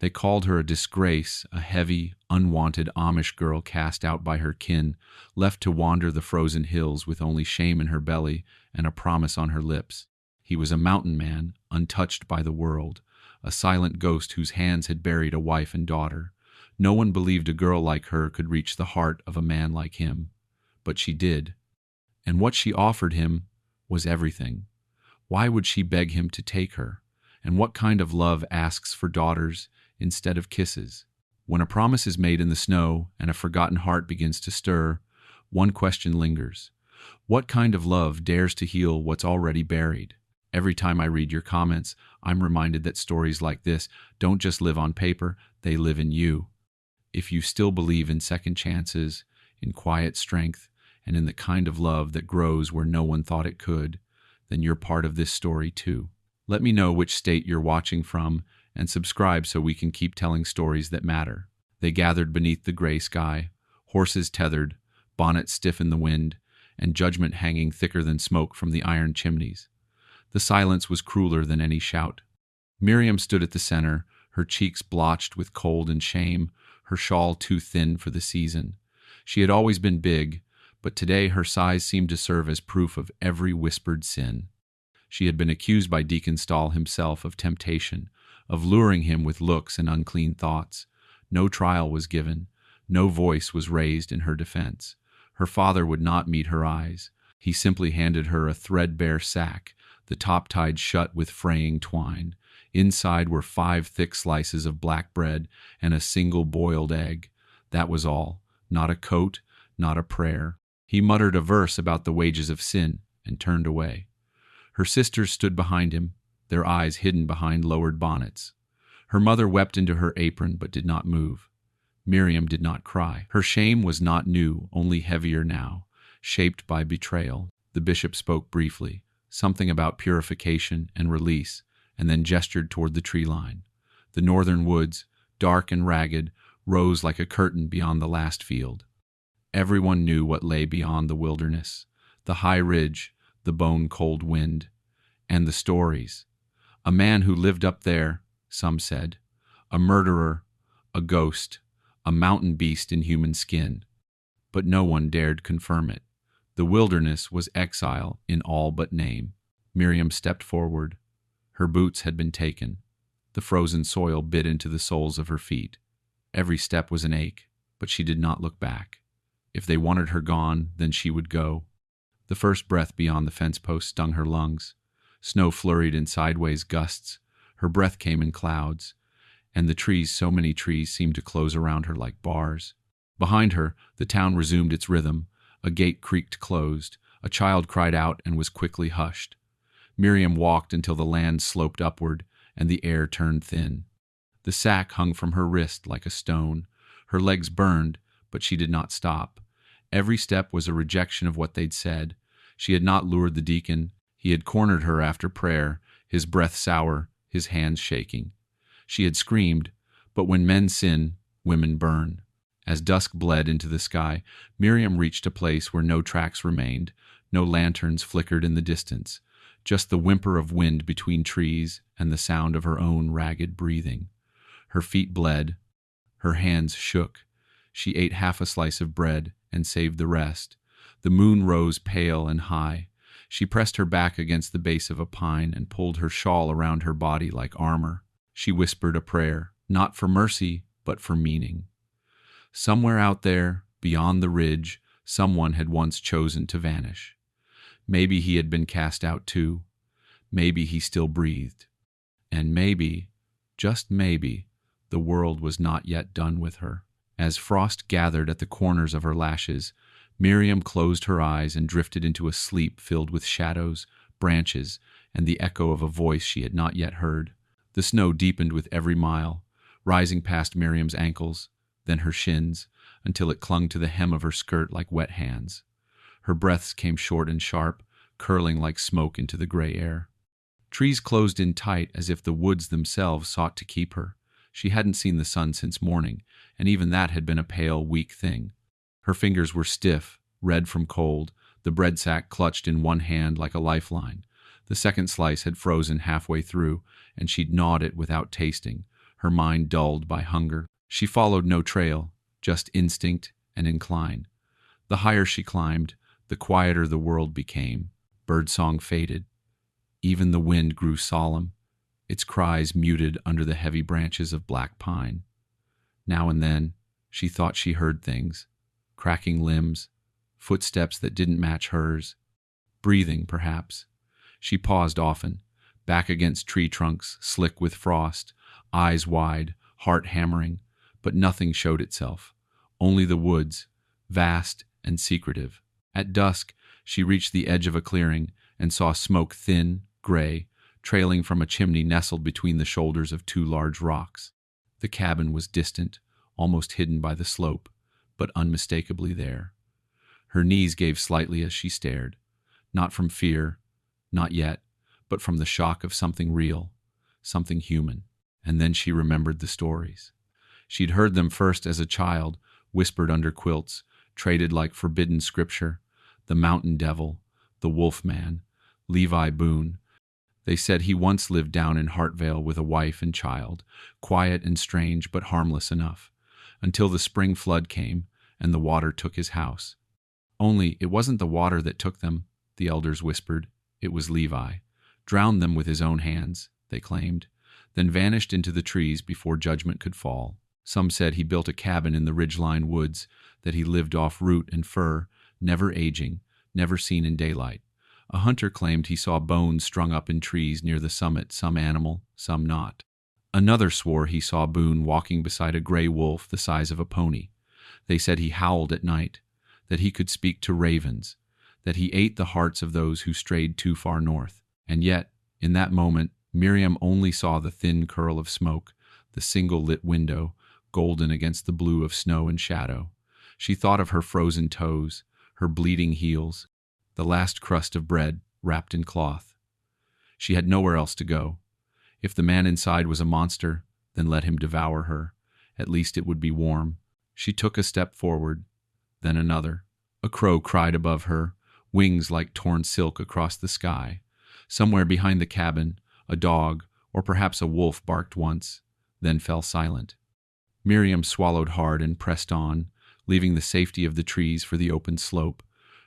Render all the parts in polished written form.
They called her a disgrace, a heavy, unwanted Amish girl cast out by her kin, left to wander the frozen hills with only shame in her belly and a promise on her lips. He was a mountain man, untouched by the world, a silent ghost whose hands had buried a wife and daughter. No one believed a girl like her could reach the heart of a man like him. But she did. And what she offered him was everything. Why would she beg him to take her? And what kind of love asks for daughters instead of kisses? When a promise is made in the snow and a forgotten heart begins to stir, one question lingers. What kind of love dares to heal what's already buried? Every time I read your comments, I'm reminded that stories like this don't just live on paper, they live in you. If you still believe in second chances, in quiet strength, and in the kind of love that grows where no one thought it could, then you're part of this story too. Let me know which state you're watching from and subscribe so we can keep telling stories that matter. They gathered beneath the gray sky, horses tethered, bonnets stiff in the wind, and judgment hanging thicker than smoke from the iron chimneys. The silence was crueler than any shout. Miriam stood at the center, her cheeks blotched with cold and shame, her shawl too thin for the season. She had always been big, but today her size seemed to serve as proof of every whispered sin. She had been accused by Deacon Stahl himself of temptation, of luring him with looks and unclean thoughts. No trial was given, no voice was raised in her defense. Her father would not meet her eyes. He simply handed her a threadbare sack, the top tied shut with fraying twine. Inside were 5 thick slices of black bread and a single boiled egg. That was all. Not a coat, not a prayer. He muttered a verse about the wages of sin and turned away. Her sisters stood behind him, their eyes hidden behind lowered bonnets. Her mother wept into her apron but did not move. Miriam did not cry. Her shame was not new, only heavier now, shaped by betrayal. The bishop spoke briefly, something about purification and release, and then gestured toward the tree line. The northern woods, dark and ragged, rose like a curtain beyond the last field. Everyone knew what lay beyond the wilderness, the high ridge, the bone-cold wind, and the stories. A man who lived up there, some said, a murderer, a ghost, a mountain beast in human skin. But no one dared confirm it. The wilderness was exile in all but name. Miriam stepped forward. Her boots had been taken. The frozen soil bit into the soles of her feet. Every step was an ache, but she did not look back. If they wanted her gone, then she would go. The first breath beyond the fence post stung her lungs. Snow flurried in sideways gusts. Her breath came in clouds, and the trees, so many trees, seemed to close around her like bars. Behind her, the town resumed its rhythm. A gate creaked closed. A child cried out and was quickly hushed. Miriam walked until the land sloped upward and the air turned thin. The sack hung from her wrist like a stone. Her legs burned, but she did not stop. Every step was a rejection of what they'd said. She had not lured the deacon. He had cornered her after prayer, his breath sour, his hands shaking. She had screamed, but when men sin, women burn. As dusk bled into the sky, Miriam reached a place where no tracks remained, no lanterns flickered in the distance, just the whimper of wind between trees and the sound of her own ragged breathing. Her feet bled. Her hands shook. She ate half a slice of bread and saved the rest. The moon rose pale and high. She pressed her back against the base of a pine and pulled her shawl around her body like armor. She whispered a prayer, not for mercy, but for meaning. Somewhere out there, beyond the ridge, someone had once chosen to vanish. Maybe he had been cast out too. Maybe he still breathed. And maybe, just maybe, the world was not yet done with her. As frost gathered at the corners of her lashes, Miriam closed her eyes and drifted into a sleep filled with shadows, branches, and the echo of a voice she had not yet heard. The snow deepened with every mile, rising past Miriam's ankles, then her shins, until it clung to the hem of her skirt like wet hands. Her breaths came short and sharp, curling like smoke into the gray air. Trees closed in tight as if the woods themselves sought to keep her. She hadn't seen the sun since morning, and even that had been a pale, weak thing. Her fingers were stiff, red from cold, the bread sack clutched in one hand like a lifeline. The second slice had frozen halfway through, and she'd gnawed it without tasting, her mind dulled by hunger. She followed no trail, just instinct and incline. The higher she climbed, the quieter the world became. Birdsong faded. Even the wind grew solemn, its cries muted under the heavy branches of black pine. Now and then, she thought she heard things, cracking limbs, footsteps that didn't match hers, breathing, perhaps. She paused often, back against tree trunks, slick with frost, eyes wide, heart hammering, but nothing showed itself, only the woods, vast and secretive. At dusk, she reached the edge of a clearing and saw smoke thin, gray, trailing from a chimney nestled between the shoulders of two large rocks. The cabin was distant, almost hidden by the slope, but unmistakably there. Her knees gave slightly as she stared, not from fear, not yet, but from the shock of something real, something human. And then she remembered the stories. She'd heard them first as a child, whispered under quilts, traded like forbidden scripture. The mountain devil, the wolf man, Levi Boone. They said he once lived down in Hartvale with a wife and child, quiet and strange but harmless enough, until the spring flood came and the water took his house. Only it wasn't the water that took them, the elders whispered. It was Levi. Drowned them with his own hands, they claimed, then vanished into the trees before judgment could fall. Some said he built a cabin in the ridgeline woods, that he lived off root and fur, never aging, never seen in daylight. A hunter claimed he saw bones strung up in trees near the summit, some animal, some not. Another swore he saw Boone walking beside a gray wolf the size of a pony. They said he howled at night, that he could speak to ravens, that he ate the hearts of those who strayed too far north. And yet, in that moment, Miriam only saw the thin curl of smoke, the single lit window, golden against the blue of snow and shadow. She thought of her frozen toes, her bleeding heels, the last crust of bread wrapped in cloth. She had nowhere else to go. If the man inside was a monster, then let him devour her. At least it would be warm. She took a step forward, then another. A crow cried above her, wings like torn silk across the sky. Somewhere behind the cabin, a dog, or perhaps a wolf, barked once, then fell silent. Miriam swallowed hard and pressed on, leaving the safety of the trees for the open slope.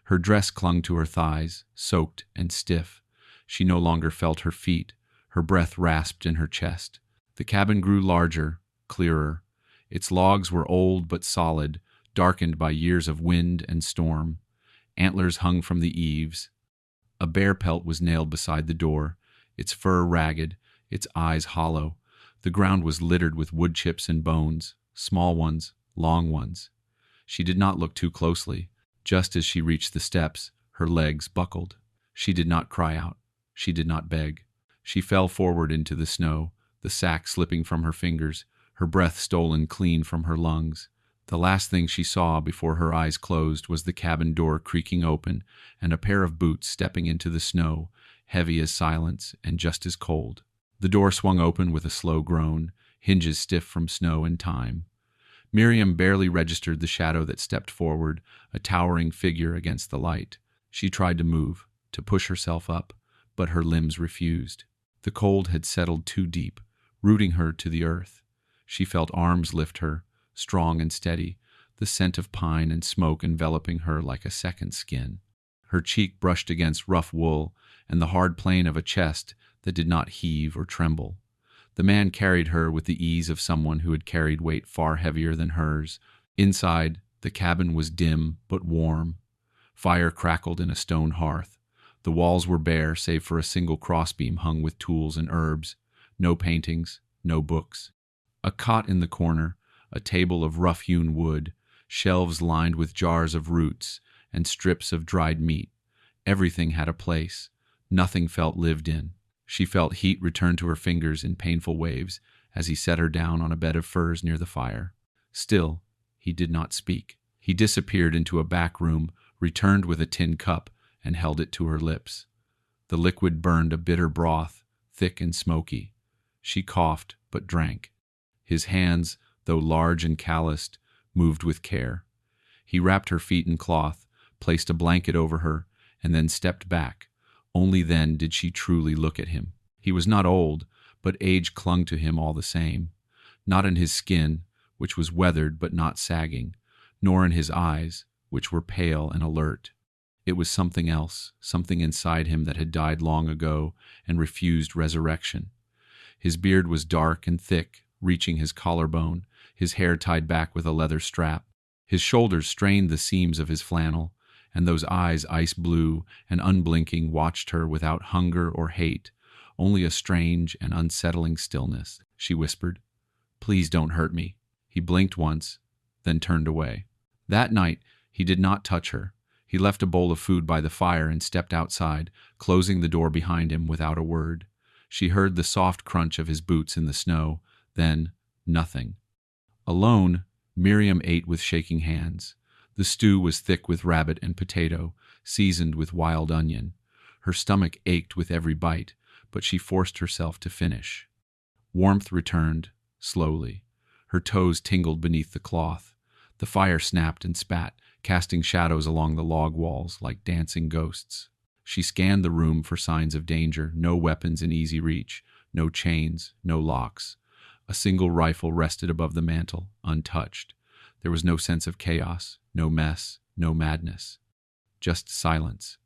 Her dress clung to her thighs, soaked and stiff. She no longer felt her feet. Her breath rasped in her chest. The cabin grew larger, clearer. Its logs were old but solid, darkened by years of wind and storm. Antlers hung from the eaves. A bear pelt was nailed beside the door, its fur ragged, its eyes hollow. The ground was littered with wood chips and bones, small ones, long ones. She did not look too closely. Just as she reached the steps, her legs buckled. She did not cry out. She did not beg. She fell forward into the snow, the sack slipping from her fingers, her breath stolen clean from her lungs. The last thing she saw before her eyes closed was the cabin door creaking open and a pair of boots stepping into the snow, heavy as silence and just as cold. The door swung open with a slow groan, hinges stiff from snow and time. Miriam barely registered the shadow that stepped forward, a towering figure against the light. She tried to move, to push herself up, but her limbs refused. The cold had settled too deep, rooting her to the earth. She felt arms lift her, strong and steady, the scent of pine and smoke enveloping her like a second skin. Her cheek brushed against rough wool and the hard plane of a chest that did not heave or tremble. The man carried her with the ease of someone who had carried weight far heavier than hers. Inside, the cabin was dim but warm. Fire crackled in a stone hearth. The walls were bare save for a single crossbeam hung with tools and herbs. No paintings, no books. A cot in the corner, a table of rough-hewn wood, shelves lined with jars of roots and strips of dried meat. Everything had a place. Nothing felt lived in. She felt heat return to her fingers in painful waves as he set her down on a bed of furs near the fire. Still, he did not speak. He disappeared into a back room, returned with a tin cup, and held it to her lips. The liquid burned a bitter broth, thick and smoky. She coughed, but drank. His hands, though large and calloused, moved with care. He wrapped her feet in cloth, placed a blanket over her, and then stepped back. Only then did she truly look at him. He was not old, but age clung to him all the same. not in his skin, which was weathered but not sagging, nor in his eyes, which were pale and alert. It was something else, something inside him that had died long ago and refused resurrection. His beard was dark and thick, reaching his collarbone, his hair tied back with a leather strap. His shoulders strained the seams of his flannel, and those eyes, ice blue and unblinking, watched her without hunger or hate, only a strange and unsettling stillness. She whispered, "Please don't hurt me." He blinked once, then turned away. That night, he did not touch her. He left a bowl of food by the fire and stepped outside, closing the door behind him without a word. She heard the soft crunch of his boots in the snow, then nothing. Alone, Miriam ate with shaking hands. The stew was thick with rabbit and potato, seasoned with wild onion. Her stomach ached with every bite, but she forced herself to finish. Warmth returned, slowly. Her toes tingled beneath the cloth. The fire snapped and spat, casting shadows along the log walls like dancing ghosts. She scanned the room for signs of danger, no weapons in easy reach, no chains, no locks. A single rifle rested above the mantel, untouched. There was no sense of chaos, no mess, no madness. Just silence,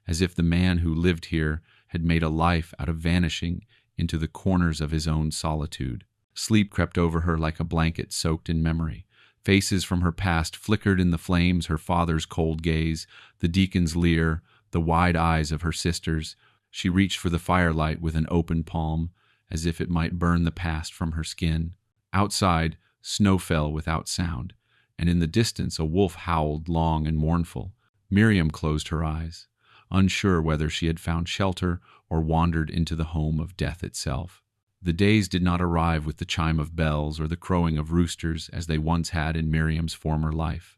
as if the man who lived here had made a life out of vanishing into the corners of his own solitude. Sleep crept over her like a blanket soaked in memory. Faces from her past flickered in the flames, her father's cold gaze, the deacon's leer, the wide eyes of her sisters. She reached for the firelight with an open palm, as if it might burn the past from her skin. Outside, snow fell without sound, and in the distance a wolf howled long and mournful. Miriam closed her eyes, unsure whether she had found shelter or wandered into the home of death itself. The days did not arrive with the chime of bells or the crowing of roosters as they once had in Miriam's former life.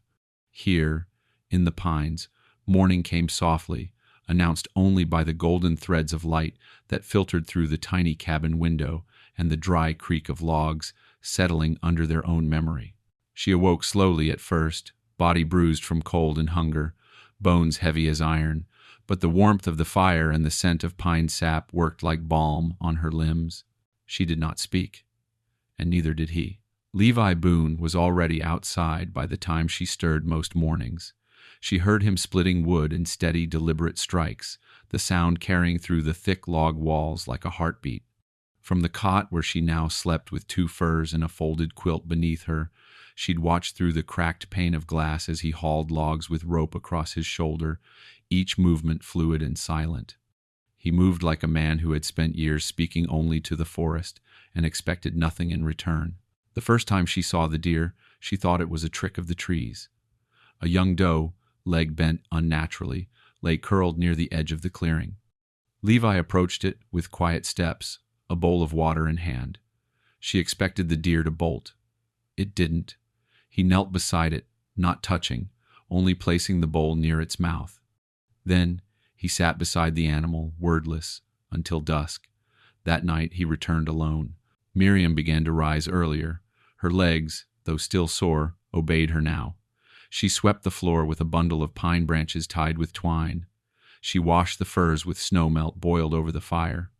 Here, in the pines, morning came softly, announced only by the golden threads of light that filtered through the tiny cabin window and the dry creak of logs settling under their own memory. She awoke slowly at first, body bruised from cold and hunger, bones heavy as iron, but the warmth of the fire and the scent of pine sap worked like balm on her limbs. She did not speak, and neither did he. Levi Boone was already outside by the time she stirred most mornings. She heard him splitting wood in steady, deliberate strikes, the sound carrying through the thick log walls like a heartbeat. From the cot where she now slept with two furs and a folded quilt beneath her, she'd watch through the cracked pane of glass as he hauled logs with rope across his shoulder, each movement fluid and silent. He moved like a man who had spent years speaking only to the forest and expected nothing in return. The first time she saw the deer, she thought it was a trick of the trees. A young doe, leg bent unnaturally, lay curled near the edge of the clearing. Levi approached it with quiet steps, a bowl of water in hand. She expected the deer to bolt. It didn't. He knelt beside it, not touching, only placing the bowl near its mouth. Then he sat beside the animal, wordless, until dusk. That night he returned alone. Miriam began to rise earlier. Her legs, though still sore, obeyed her now. She swept the floor with a bundle of pine branches tied with twine. She washed the furs with snow melt boiled over the fire.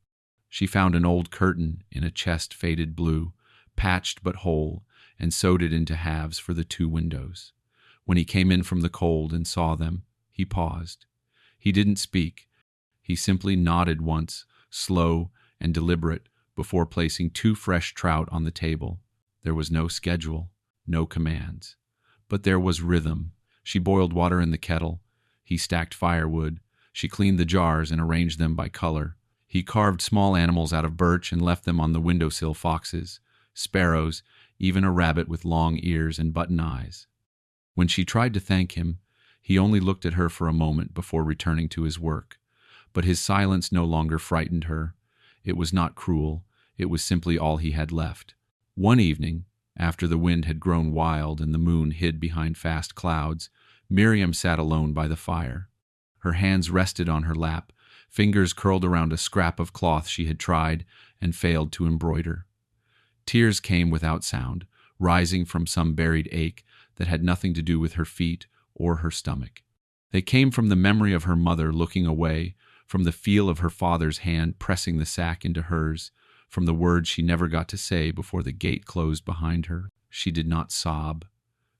She found an old curtain in a chest faded blue, patched but whole, and sewed it into halves for the two windows. When he came in from the cold and saw them, he paused. He didn't speak. He simply nodded once, slow and deliberate, before placing two fresh trout on the table. There was no schedule, no commands. But there was rhythm. She boiled water in the kettle. He stacked firewood. She cleaned the jars and arranged them by color. He carved small animals out of birch and left them on the windowsill: foxes, sparrows, even a rabbit with long ears and button eyes. When she tried to thank him, he only looked at her for a moment before returning to his work. But his silence no longer frightened her. It was not cruel. It was simply all he had left. One evening, after the wind had grown wild and the moon hid behind fast clouds, Miriam sat alone by the fire. Her hands rested on her lap, fingers curled around a scrap of cloth she had tried and failed to embroider. Tears came without sound, rising from some buried ache that had nothing to do with her feet or her stomach. They came from the memory of her mother looking away, from the feel of her father's hand pressing the sack into hers, from the words she never got to say before the gate closed behind her. She did not sob.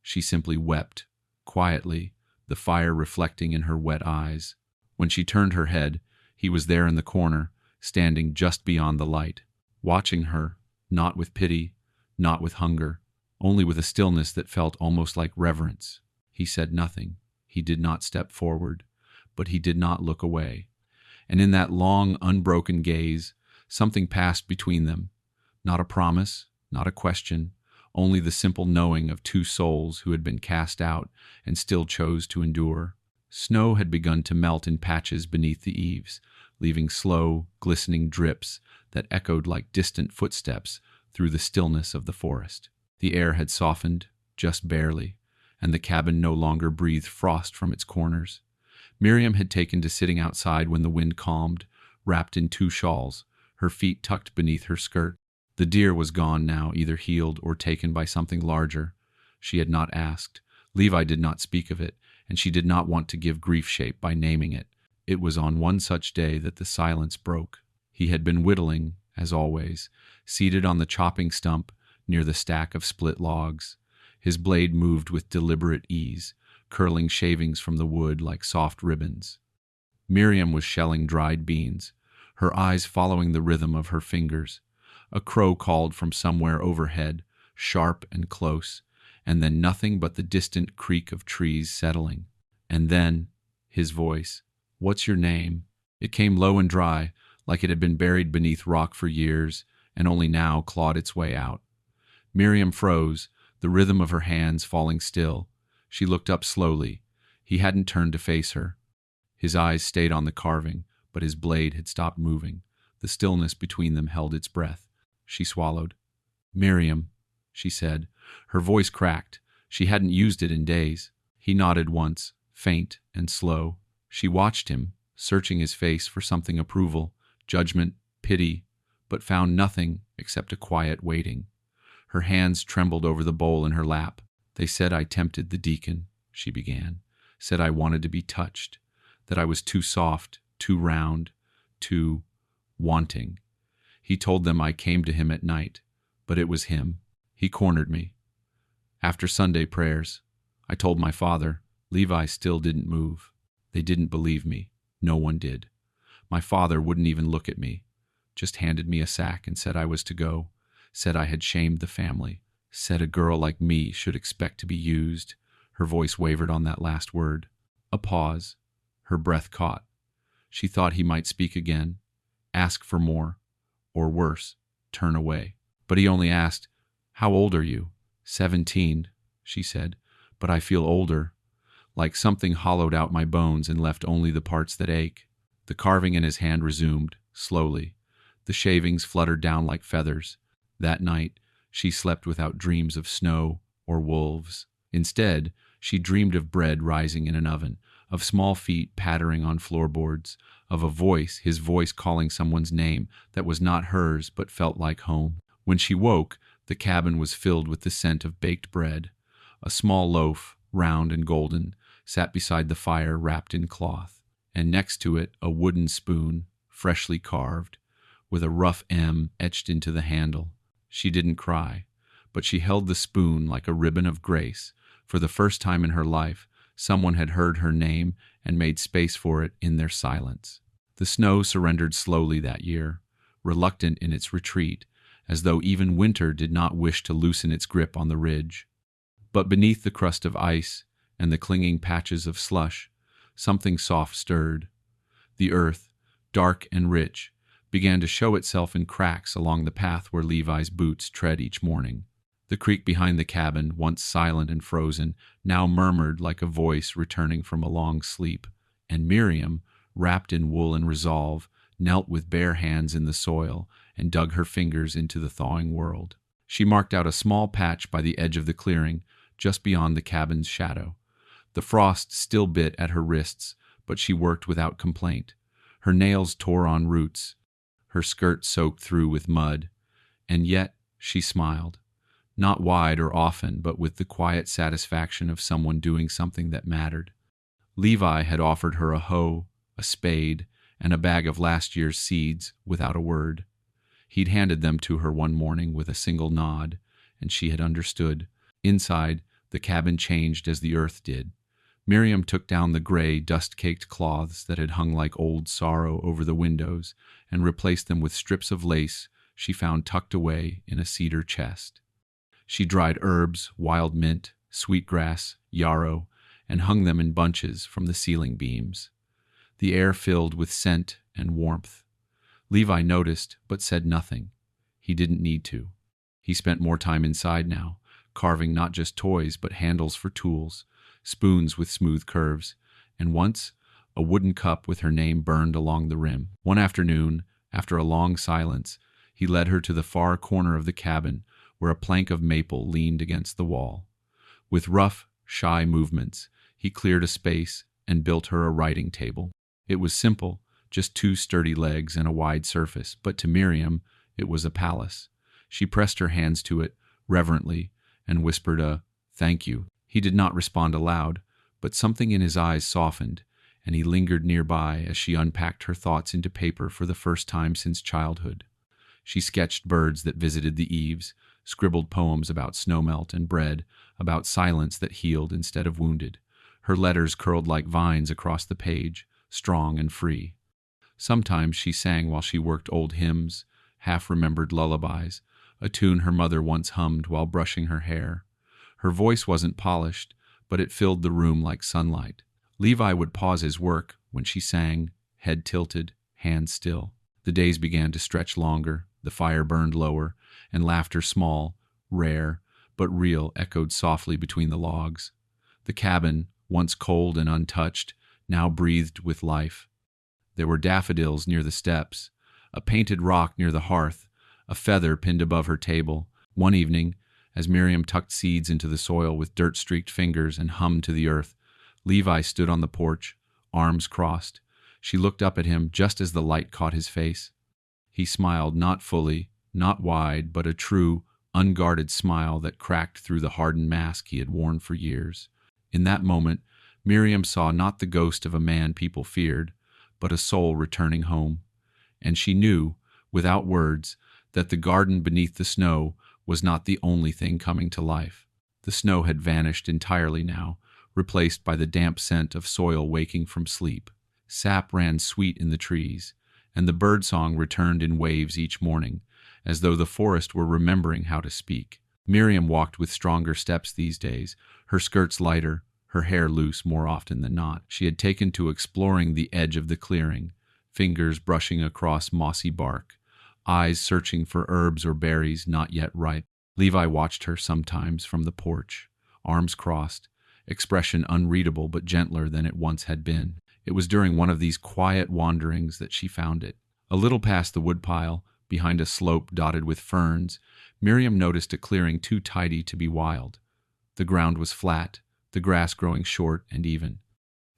She simply wept, quietly, the fire reflecting in her wet eyes. When she turned her head, he was there in the corner, standing just beyond the light, watching her, not with pity, not with hunger, only with a stillness that felt almost like reverence. He said nothing. He did not step forward, but he did not look away. And in that long, unbroken gaze, something passed between them. Not a promise, not a question, only the simple knowing of two souls who had been cast out and still chose to endure. Snow had begun to melt in patches beneath the eaves, leaving slow, glistening drips that echoed like distant footsteps through the stillness of the forest. The air had softened, just barely, and the cabin no longer breathed frost from its corners. Miriam had taken to sitting outside when the wind calmed, wrapped in two shawls, her feet tucked beneath her skirt. The deer was gone now, either healed or taken by something larger. She had not asked. Levi did not speak of it, and she did not want to give grief shape by naming it. It was on one such day that the silence broke. He had been whittling, as always, seated on the chopping stump near the stack of split logs. His blade moved with deliberate ease, curling shavings from the wood like soft ribbons. Miriam was shelling dried beans, her eyes following the rhythm of her fingers. A crow called from somewhere overhead, sharp and close, and then nothing but the distant creak of trees settling. And then, his voice, "What's your name?" It came low and dry, like it had been buried beneath rock for years, and only now clawed its way out. Miriam froze, the rhythm of her hands falling still. She looked up slowly. He hadn't turned to face her. His eyes stayed on the carving, but his blade had stopped moving. The stillness between them held its breath. She swallowed. "Miriam," she said. Her voice cracked. She hadn't used it in days. He nodded once, faint and slow. She watched him, searching his face for something approval, judgment, pity, but found nothing except a quiet waiting. Her hands trembled over the bowl in her lap. "They said I tempted the deacon," she began. "Said I wanted to be touched, that I was too soft, too round, too wanting. He told them I came to him at night, but it was him. He cornered me. After Sunday prayers, I told my father. Levi still didn't move. They didn't believe me. No one did. My father wouldn't even look at me, just handed me a sack and said I was to go, said I had shamed the family, said a girl like me should expect to be used." Her voice wavered on that last word. A pause. Her breath caught. She thought he might speak again, ask for more, or worse, turn away. But he only asked, "How old are you?" 17, she said, "but I feel older, like something hollowed out my bones and left only the parts that ache." The carving in his hand resumed, slowly. The shavings fluttered down like feathers. That night, she slept without dreams of snow or wolves. Instead, she dreamed of bread rising in an oven, of small feet pattering on floorboards, of a voice, his voice calling someone's name that was not hers but felt like home. When she woke, the cabin was filled with the scent of baked bread. A small loaf, round and golden, sat beside the fire wrapped in cloth, and next to it a wooden spoon, freshly carved, with a rough M etched into the handle. She didn't cry, but she held the spoon like a ribbon of grace. For the first time in her life, someone had heard her name and made space for it in their silence. The snow surrendered slowly that year, reluctant in its retreat, as though even winter did not wish to loosen its grip on the ridge. But beneath the crust of ice and the clinging patches of slush, something soft stirred. The earth, dark and rich, began to show itself in cracks along the path where Levi's boots tread each morning. The creek behind the cabin, once silent and frozen, now murmured like a voice returning from a long sleep, and Miriam, wrapped in wool and resolve, knelt with bare hands in the soil and dug her fingers into the thawing world. She marked out a small patch by the edge of the clearing, just beyond the cabin's shadow. The frost still bit at her wrists, but she worked without complaint. Her nails tore on roots, her skirt soaked through with mud, and yet she smiled. Not wide or often, but with the quiet satisfaction of someone doing something that mattered. Levi had offered her a hoe, a spade, and a bag of last year's seeds without a word. He'd handed them to her one morning with a single nod, and she had understood. Inside, the cabin changed as the earth did. Miriam took down the gray, dust-caked cloths that had hung like old sorrow over the windows and replaced them with strips of lace she found tucked away in a cedar chest. She dried herbs, wild mint, sweetgrass, yarrow, and hung them in bunches from the ceiling beams. The air filled with scent and warmth. Levi noticed, but said nothing. He didn't need to. He spent more time inside now, carving not just toys but handles for tools, spoons with smooth curves, and once a wooden cup with her name burned along the rim. One afternoon, after a long silence, he led her to the far corner of the cabin where a plank of maple leaned against the wall. With rough, shy movements, he cleared a space and built her a writing table. It was simple, just two sturdy legs and a wide surface, but to Miriam, it was a palace. She pressed her hands to it, reverently, and whispered a "thank you." He did not respond aloud, but something in his eyes softened, and he lingered nearby as she unpacked her thoughts into paper for the first time since childhood. She sketched birds that visited the eaves, scribbled poems about snowmelt and bread, about silence that healed instead of wounded. Her letters curled like vines across the page, strong and free. Sometimes she sang while she worked old hymns, half-remembered lullabies, a tune her mother once hummed while brushing her hair. Her voice wasn't polished, but it filled the room like sunlight. Levi would pause his work when she sang, head tilted, hands still. The days began to stretch longer, the fire burned lower, and laughter small, rare, but real echoed softly between the logs. The cabin, once cold and untouched, now breathed with life. There were daffodils near the steps, a painted rock near the hearth, a feather pinned above her table. One evening, as Miriam tucked seeds into the soil with dirt-streaked fingers and hummed to the earth, Levi stood on the porch, arms crossed. She looked up at him just as the light caught his face. He smiled, not fully, not wide, but a true, unguarded smile that cracked through the hardened mask he had worn for years. In that moment, Miriam saw not the ghost of a man people feared, but a soul returning home. And she knew, without words, that the garden beneath the snow was not the only thing coming to life. The snow had vanished entirely now, replaced by the damp scent of soil waking from sleep. Sap ran sweet in the trees, and the birdsong returned in waves each morning, as though the forest were remembering how to speak. Miriam walked with stronger steps these days, her skirts lighter, her hair loose more often than not. She had taken to exploring the edge of the clearing, fingers brushing across mossy bark, eyes searching for herbs or berries not yet ripe. Levi watched her sometimes from the porch, arms crossed, expression unreadable but gentler than it once had been. It was during one of these quiet wanderings that she found it. A little past the woodpile, behind a slope dotted with ferns, Miriam noticed a clearing too tidy to be wild. The ground was flat, the grass growing short and even.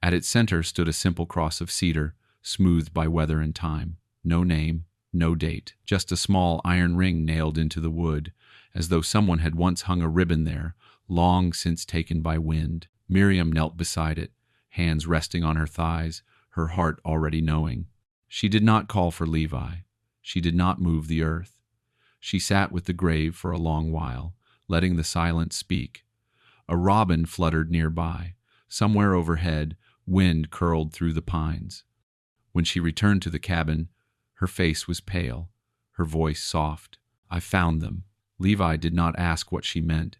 At its center stood a simple cross of cedar, smoothed by weather and time. No name, no date, just a small iron ring nailed into the wood, as though someone had once hung a ribbon there, long since taken by wind. Miriam knelt beside it, hands resting on her thighs, her heart already knowing. She did not call for Levi. She did not move the earth. She sat with the grave for a long while, letting the silence speak. A robin fluttered nearby. Somewhere overhead, wind curled through the pines. When she returned to the cabin, her face was pale, her voice soft. "I found them." Levi did not ask what she meant.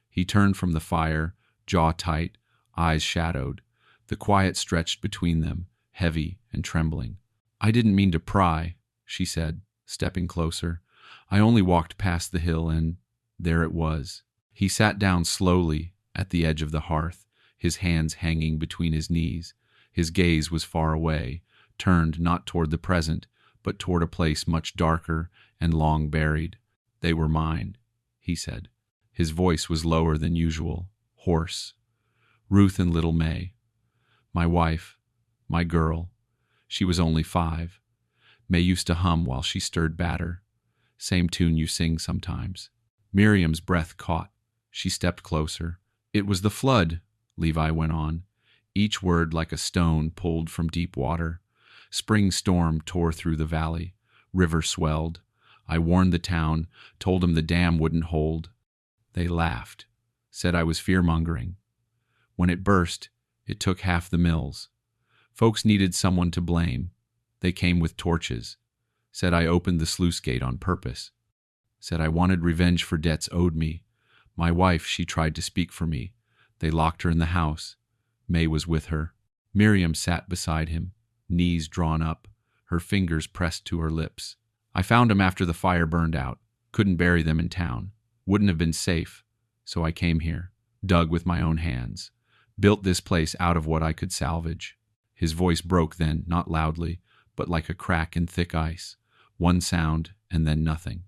He turned from the fire, jaw tight, eyes shadowed. The quiet stretched between them, heavy and trembling. "I didn't mean to pry," she said, stepping closer. "I only walked past the hill and there it was." He sat down slowly at the edge of the hearth, his hands hanging between his knees. His gaze was far away, turned not toward the present, but toward a place much darker and long buried. "They were mine," he said. His voice was lower than usual, hoarse. "Ruth and little May. My wife, my girl. She was only 5. May used to hum while she stirred batter. Same tune you sing sometimes." Miriam's breath caught. She stepped closer. "It was the flood," Levi went on, each word like a stone pulled from deep water. "Spring storm tore through the valley. River swelled. I warned the town, told 'em the dam wouldn't hold. They laughed, said I was fear-mongering. When it burst, it took half the mills. Folks needed someone to blame. They came with torches. Said I opened the sluice gate on purpose. Said I wanted revenge for debts owed me. My wife, she tried to speak for me. They locked her in the house. May was with her. Miriam sat beside him, knees drawn up, her fingers pressed to her lips. I found 'em after the fire burned out. Couldn't bury them in town. Wouldn't have been safe. So I came here, dug with my own hands. Built this place out of what I could salvage. His voice broke then, not loudly, but like a crack in thick ice. One sound, and then nothing.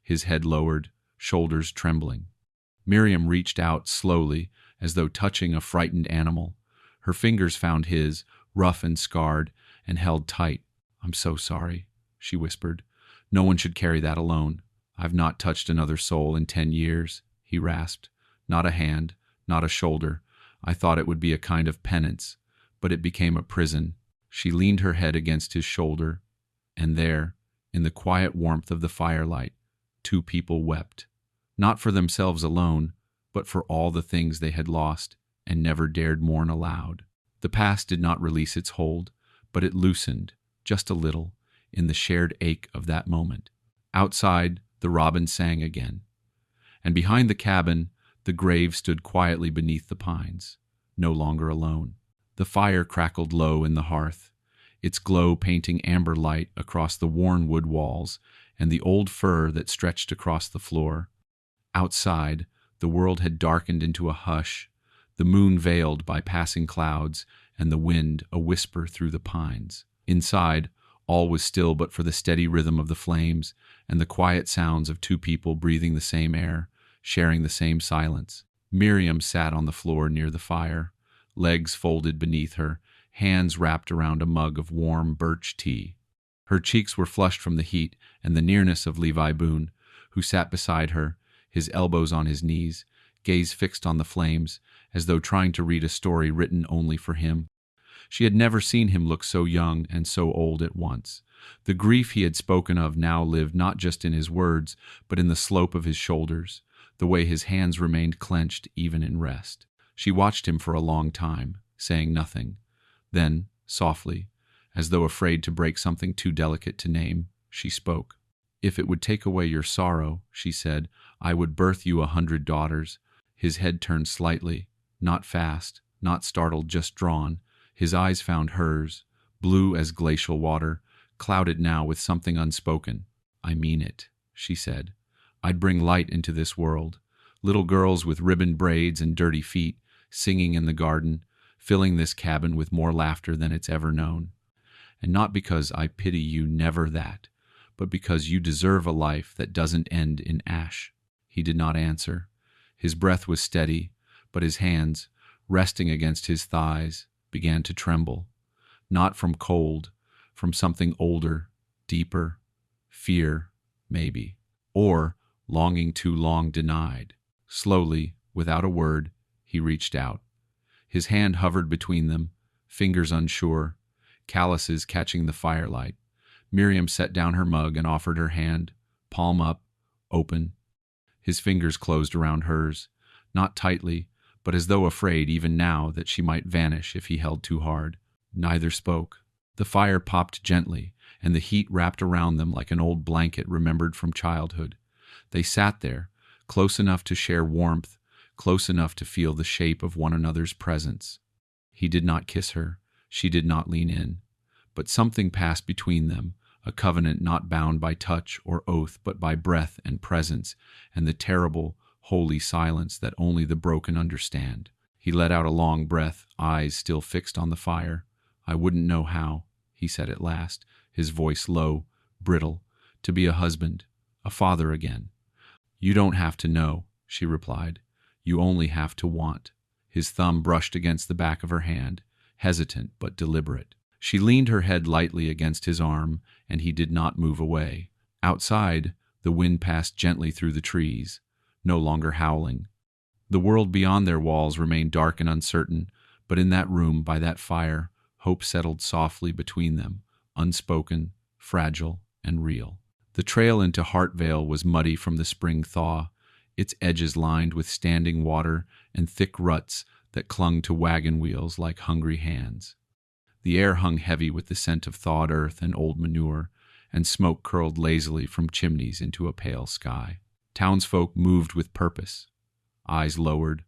His head lowered, shoulders trembling. Miriam reached out slowly, as though touching a frightened animal. Her fingers found his, rough and scarred, and held tight. "I'm so sorry," she whispered. "No one should carry that alone. I've not touched another soul in 10 years, he rasped. Not a hand, not a shoulder. I thought it would be a kind of penance, but it became a prison. She leaned her head against his shoulder, and there, in the quiet warmth of the firelight, 2 people wept. Not for themselves alone, but for all the things they had lost and never dared mourn aloud. The past did not release its hold, but it loosened, just a little, in the shared ache of that moment. Outside, the robin sang again. And behind the cabin, the grave stood quietly beneath the pines, no longer alone. The fire crackled low in the hearth, its glow painting amber light across the worn wood walls and the old fur that stretched across the floor. Outside, the world had darkened into a hush, the moon veiled by passing clouds and the wind a whisper through the pines. Inside, all was still but for the steady rhythm of the flames and the quiet sounds of 2 people breathing the same air, sharing the same silence. Miriam sat on the floor near the fire, legs folded beneath her, hands wrapped around a mug of warm birch tea. Her cheeks were flushed from the heat and the nearness of Levi Boone, who sat beside her, his elbows on his knees, gaze fixed on the flames, as though trying to read a story written only for him. She had never seen him look so young and so old at once. The grief he had spoken of now lived not just in his words, but in the slope of his shoulders, the way his hands remained clenched even in rest. She watched him for a long time, saying nothing. Then, softly, as though afraid to break something too delicate to name, she spoke. "If it would take away your sorrow," she said, "I would birth you 100 daughters." His head turned slightly, not fast, not startled, just drawn. His eyes found hers, blue as glacial water, clouded now with something unspoken. "I mean it," she said. "I'd bring light into this world. Little girls with ribboned braids and dirty feet, singing in the garden, filling this cabin with more laughter than it's ever known. And not because I pity you, never that, but because you deserve a life that doesn't end in ash." He did not answer. His breath was steady, but his hands, resting against his thighs, began to tremble. Not from cold, from something older, deeper, fear, maybe, or longing too long denied. Slowly, without a word, he reached out. His hand hovered between them, fingers unsure, calluses catching the firelight. Miriam set down her mug and offered her hand, palm up, open. His fingers closed around hers, not tightly, but as though afraid even now that she might vanish if he held too hard. Neither spoke. The fire popped gently, and the heat wrapped around them like an old blanket remembered from childhood. They sat there, close enough to share warmth, close enough to feel the shape of one another's presence. He did not kiss her, she did not lean in, but something passed between them, a covenant not bound by touch or oath but by breath and presence and the terrible, holy silence that only the broken understand. He let out a long breath, eyes still fixed on the fire. "I wouldn't know how," he said at last, his voice low, brittle, "to be a husband, a father again." "You don't have to know," she replied. "You only have to want." His thumb brushed against the back of her hand, hesitant but deliberate. She leaned her head lightly against his arm, and he did not move away. Outside, the wind passed gently through the trees, no longer howling. The world beyond their walls remained dark and uncertain, but in that room, by that fire, hope settled softly between them, unspoken, fragile, and real. The trail into Hartvale was muddy from the spring thaw, its edges lined with standing water and thick ruts that clung to wagon wheels like hungry hands. The air hung heavy with the scent of thawed earth and old manure, and smoke curled lazily from chimneys into a pale sky. Townsfolk moved with purpose, eyes lowered,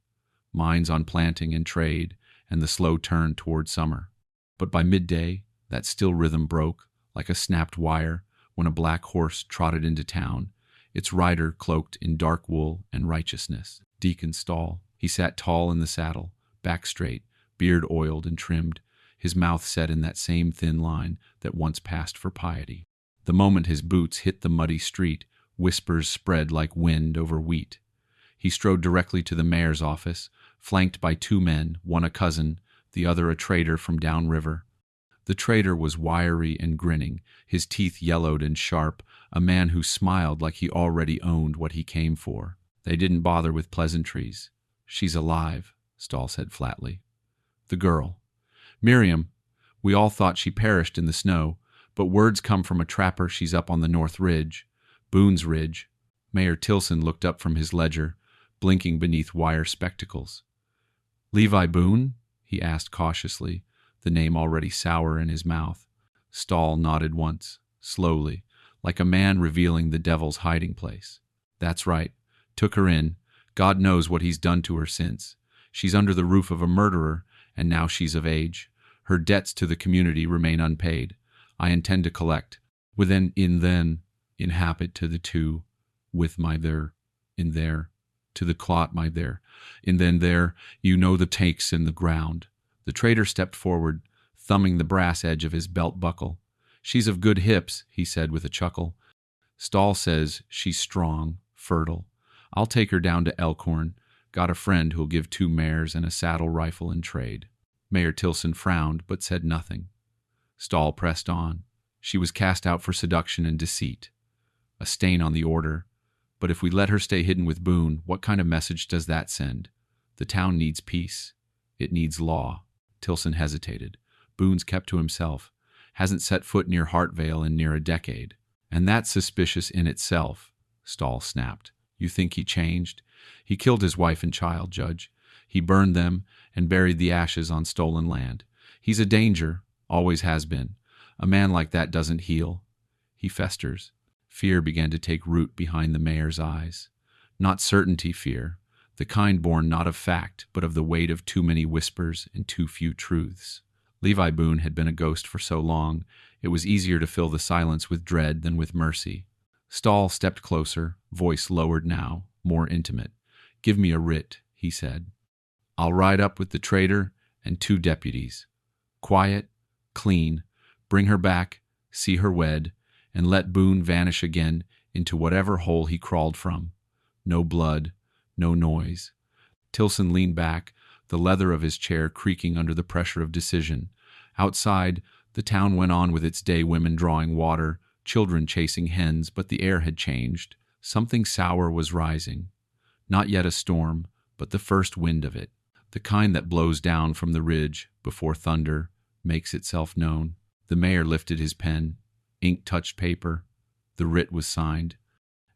minds on planting and trade and the slow turn toward summer. But by midday, that still rhythm broke, like a snapped wire, when a black horse trotted into town, its rider cloaked in dark wool and righteousness. Deacon Stall. He sat tall in the saddle, back straight, beard oiled and trimmed, his mouth set in that same thin line that once passed for piety. The moment his boots hit the muddy street, whispers spread like wind over wheat. He strode directly to the mayor's office, flanked by two men, one a cousin, the other a trader from downriver. The trader was wiry and grinning, his teeth yellowed and sharp, a man who smiled like he already owned what he came for. They didn't bother with pleasantries. "She's alive," Stall said flatly. "The girl. Miriam. We all thought she perished in the snow, but words come from a trapper she's up on the North Ridge. Boone's Ridge." Mayor Tilson looked up from his ledger, blinking beneath wire spectacles. "Levi Boone?" he asked cautiously, the name already sour in his mouth. Stall nodded once, slowly, like a man revealing the devil's hiding place. "That's right. Took her in. God knows what he's done to her since. She's under the roof of a murderer, and now she's of age. Her debts to the community remain unpaid. I intend to collect. Within in then, inhabit to the two, with my there, in there, to the clot my there, in then there, you know the takes in the ground." The trader stepped forward, thumbing the brass edge of his belt buckle. "She's of good hips," he said with a chuckle. "Stall says she's strong, fertile. I'll take her down to Elkhorn. Got a friend who'll give 2 mares and a saddle rifle in trade." Mayor Tilson frowned, but said nothing. Stall pressed on. "She was cast out for seduction and deceit. A stain on the order. But if we let her stay hidden with Boone, what kind of message does that send? The town needs peace. It needs law." Tilson hesitated. "Boone's kept to himself. Hasn't set foot near Hartvale in near a decade." "And that's suspicious in itself," Stall snapped. "You think he changed? He killed his wife and child, Judge. He burned them and buried the ashes on stolen land. He's a danger, always has been. A man like that doesn't heal. He festers." Fear began to take root behind the mayor's eyes. Not certainty fear, the kind born not of fact, but of the weight of too many whispers and too few truths. Levi Boone had been a ghost for so long, it was easier to fill the silence with dread than with mercy. Stall stepped closer, voice lowered now, more intimate. "Give me a writ," he said. "I'll ride up with the trader and 2 deputies. Quiet, clean, bring her back, see her wed, and let Boone vanish again into whatever hole he crawled from. No blood, no noise." Tilson leaned back, the leather of his chair creaking under the pressure of decision. Outside, the town went on with its day women drawing water, children chasing hens, but the air had changed. Something sour was rising. Not yet a storm, but the first wind of it. The kind that blows down from the ridge before thunder makes itself known. The mayor lifted his pen. Ink touched paper. The writ was signed.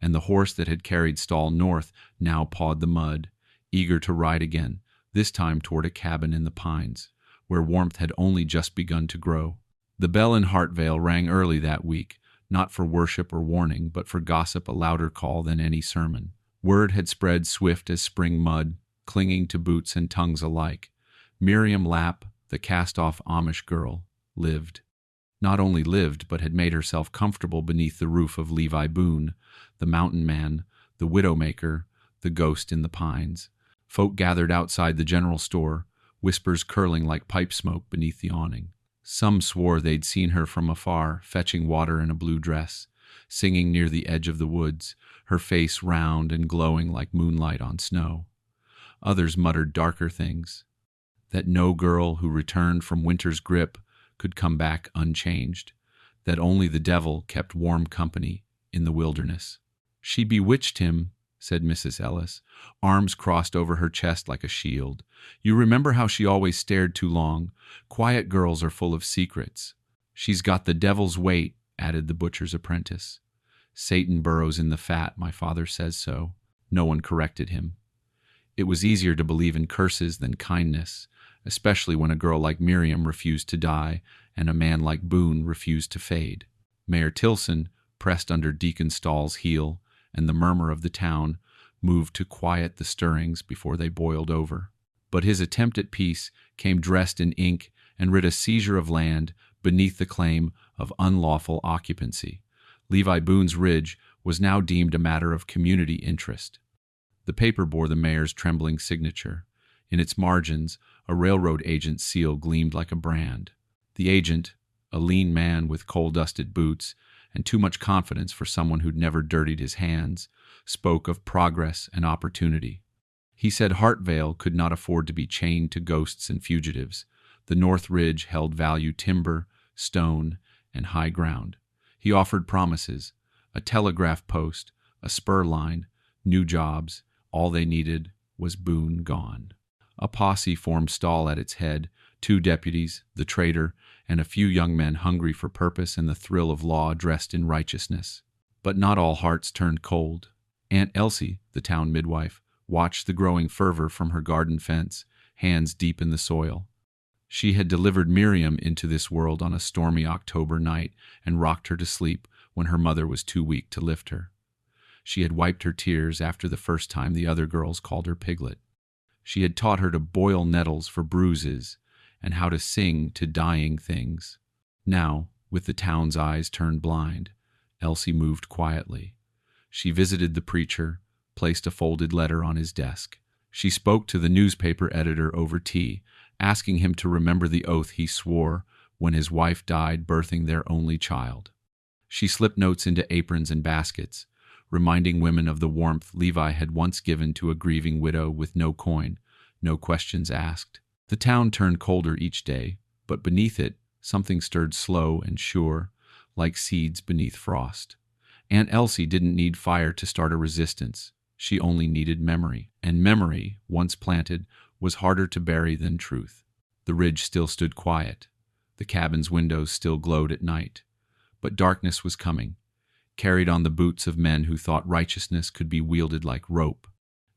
And the horse that had carried Stall north now pawed the mud, eager to ride again, this time toward a cabin in the pines, where warmth had only just begun to grow. The bell in Hartvale rang early that week, not for worship or warning, but for gossip a louder call than any sermon. Word had spread swift as spring mud, clinging to boots and tongues alike. Miriam Lapp, the cast-off Amish girl, lived. Not only lived, but had made herself comfortable beneath the roof of Levi Boone, the mountain man, the widowmaker, the ghost in the pines. Folk gathered outside the general store, whispers curling like pipe smoke beneath the awning. Some swore they'd seen her from afar, fetching water in a blue dress, singing near the edge of the woods, her face round and glowing like moonlight on snow. Others muttered darker things, that no girl who returned from winter's grip could come back unchanged, that only the devil kept warm company in the wilderness. "She bewitched him," said Mrs. Ellis, arms crossed over her chest like a shield. "You remember how she always stared too long? Quiet girls are full of secrets." "She's got the devil's weight," added the butcher's apprentice. Satan burrows in the fat, my father says so. No one corrected him. It was easier to believe in curses than kindness, especially when a girl like Miriam refused to die and a man like Boone refused to fade. Mayor Tilson pressed under Deacon Stahl's heel, and the murmur of the town moved to quiet the stirrings before they boiled over. But his attempt at peace came dressed in ink and writ a seizure of land beneath the claim of unlawful occupancy. Levi Boone's ridge was now deemed a matter of community interest. The paper bore the mayor's trembling signature. In its margins, a railroad agent's seal gleamed like a brand. The agent, a lean man with coal-dusted boots and too much confidence for someone who'd never dirtied his hands, spoke of progress and opportunity. He said Hartvale could not afford to be chained to ghosts and fugitives. The North Ridge held value timber, stone, and high ground. He offered promises, a telegraph post, a spur line, new jobs. All they needed was Boone gone. A posse formed Stahl at its head, 2 deputies, the traitor, and a few young men hungry for purpose and the thrill of law dressed in righteousness. But not all hearts turned cold. Aunt Elsie, the town midwife, watched the growing fervor from her garden fence, hands deep in the soil. She had delivered Miriam into this world on a stormy October night and rocked her to sleep when her mother was too weak to lift her. She had wiped her tears after the first time the other girls called her Piglet. She had taught her to boil nettles for bruises and how to sing to dying things. Now, with the town's eyes turned blind, Elsie moved quietly. She visited the preacher, placed a folded letter on his desk. She spoke to the newspaper editor over tea, asking him to remember the oath he swore when his wife died birthing their only child. She slipped notes into aprons and baskets, reminding women of the warmth Levi had once given to a grieving widow with no coin, no questions asked. The town turned colder each day, but beneath it, something stirred slow and sure, like seeds beneath frost. Aunt Elsie didn't need fire to start a resistance. She only needed memory, and memory, once planted, was harder to bury than truth. The ridge still stood quiet. The cabin's windows still glowed at night. But darkness was coming, carried on the boots of men who thought righteousness could be wielded like rope.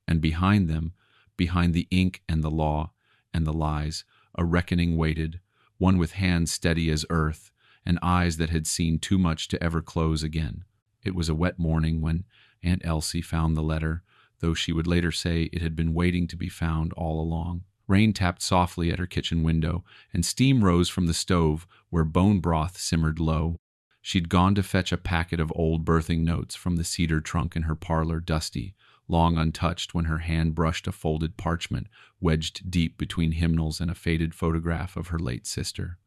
And behind them, behind the ink and the law and the lies, a reckoning waited, one with hands steady as earth and eyes that had seen too much to ever close again. It was a wet morning when Aunt Elsie found the letter, though she would later say it had been waiting to be found all along. Rain tapped softly at her kitchen window, and steam rose from the stove where bone broth simmered low. She'd gone to fetch a packet of old birthing notes from the cedar trunk in her parlor, dusty, long untouched, when her hand brushed a folded parchment wedged deep between hymnals and a faded photograph of her late sister.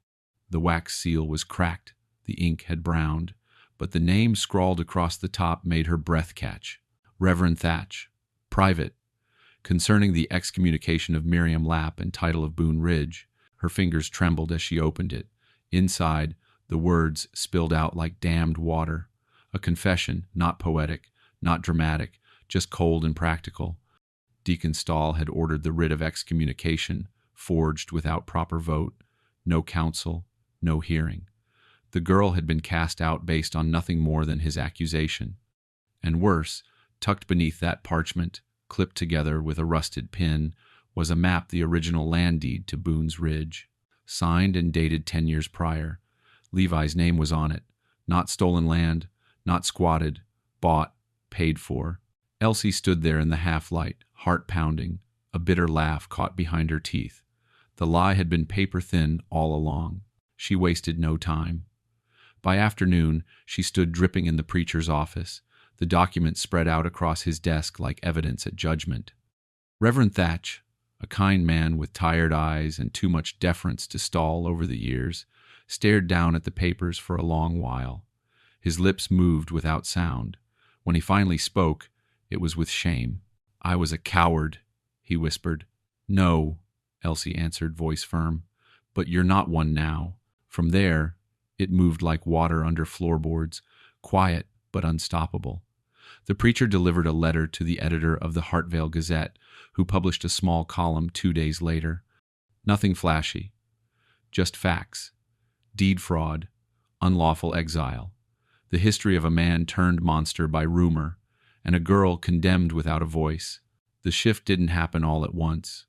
The wax seal was cracked, the ink had browned, but the name scrawled across the top made her breath catch. Reverend Thatch, private, concerning the excommunication of Miriam Lapp and title of Boone Ridge. Her fingers trembled as she opened it. Inside, the words spilled out like dammed water. A confession, not poetic, not dramatic, just cold and practical. Deacon Stahl had ordered the writ of excommunication, forged without proper vote, no counsel, no hearing. The girl had been cast out based on nothing more than his accusation. And worse, tucked beneath that parchment, clipped together with a rusted pin, was a map, the original land deed to Boone's Ridge, signed and dated 10 years prior. Levi's name was on it. Not stolen land, not squatted, bought, paid for. Elsie stood there in the half-light, heart pounding, a bitter laugh caught behind her teeth. The lie had been paper-thin all along. She wasted no time. By afternoon, she stood dripping in the preacher's office, the document spread out across his desk like evidence at judgment. Reverend Thatch, a kind man with tired eyes and too much deference to Stahl over the years, stared down at the papers for a long while. His lips moved without sound. When he finally spoke, it was with shame. "I was a coward," he whispered. "No," Elsie answered, voice firm. "But you're not one now." From there, it moved like water under floorboards, quiet but unstoppable. The preacher delivered a letter to the editor of the Hartvale Gazette, who published a small column 2 days later. Nothing flashy, just facts. Deed fraud, unlawful exile. the history of a man turned monster by rumor, and a girl condemned without a voice. The shift didn't happen all at once,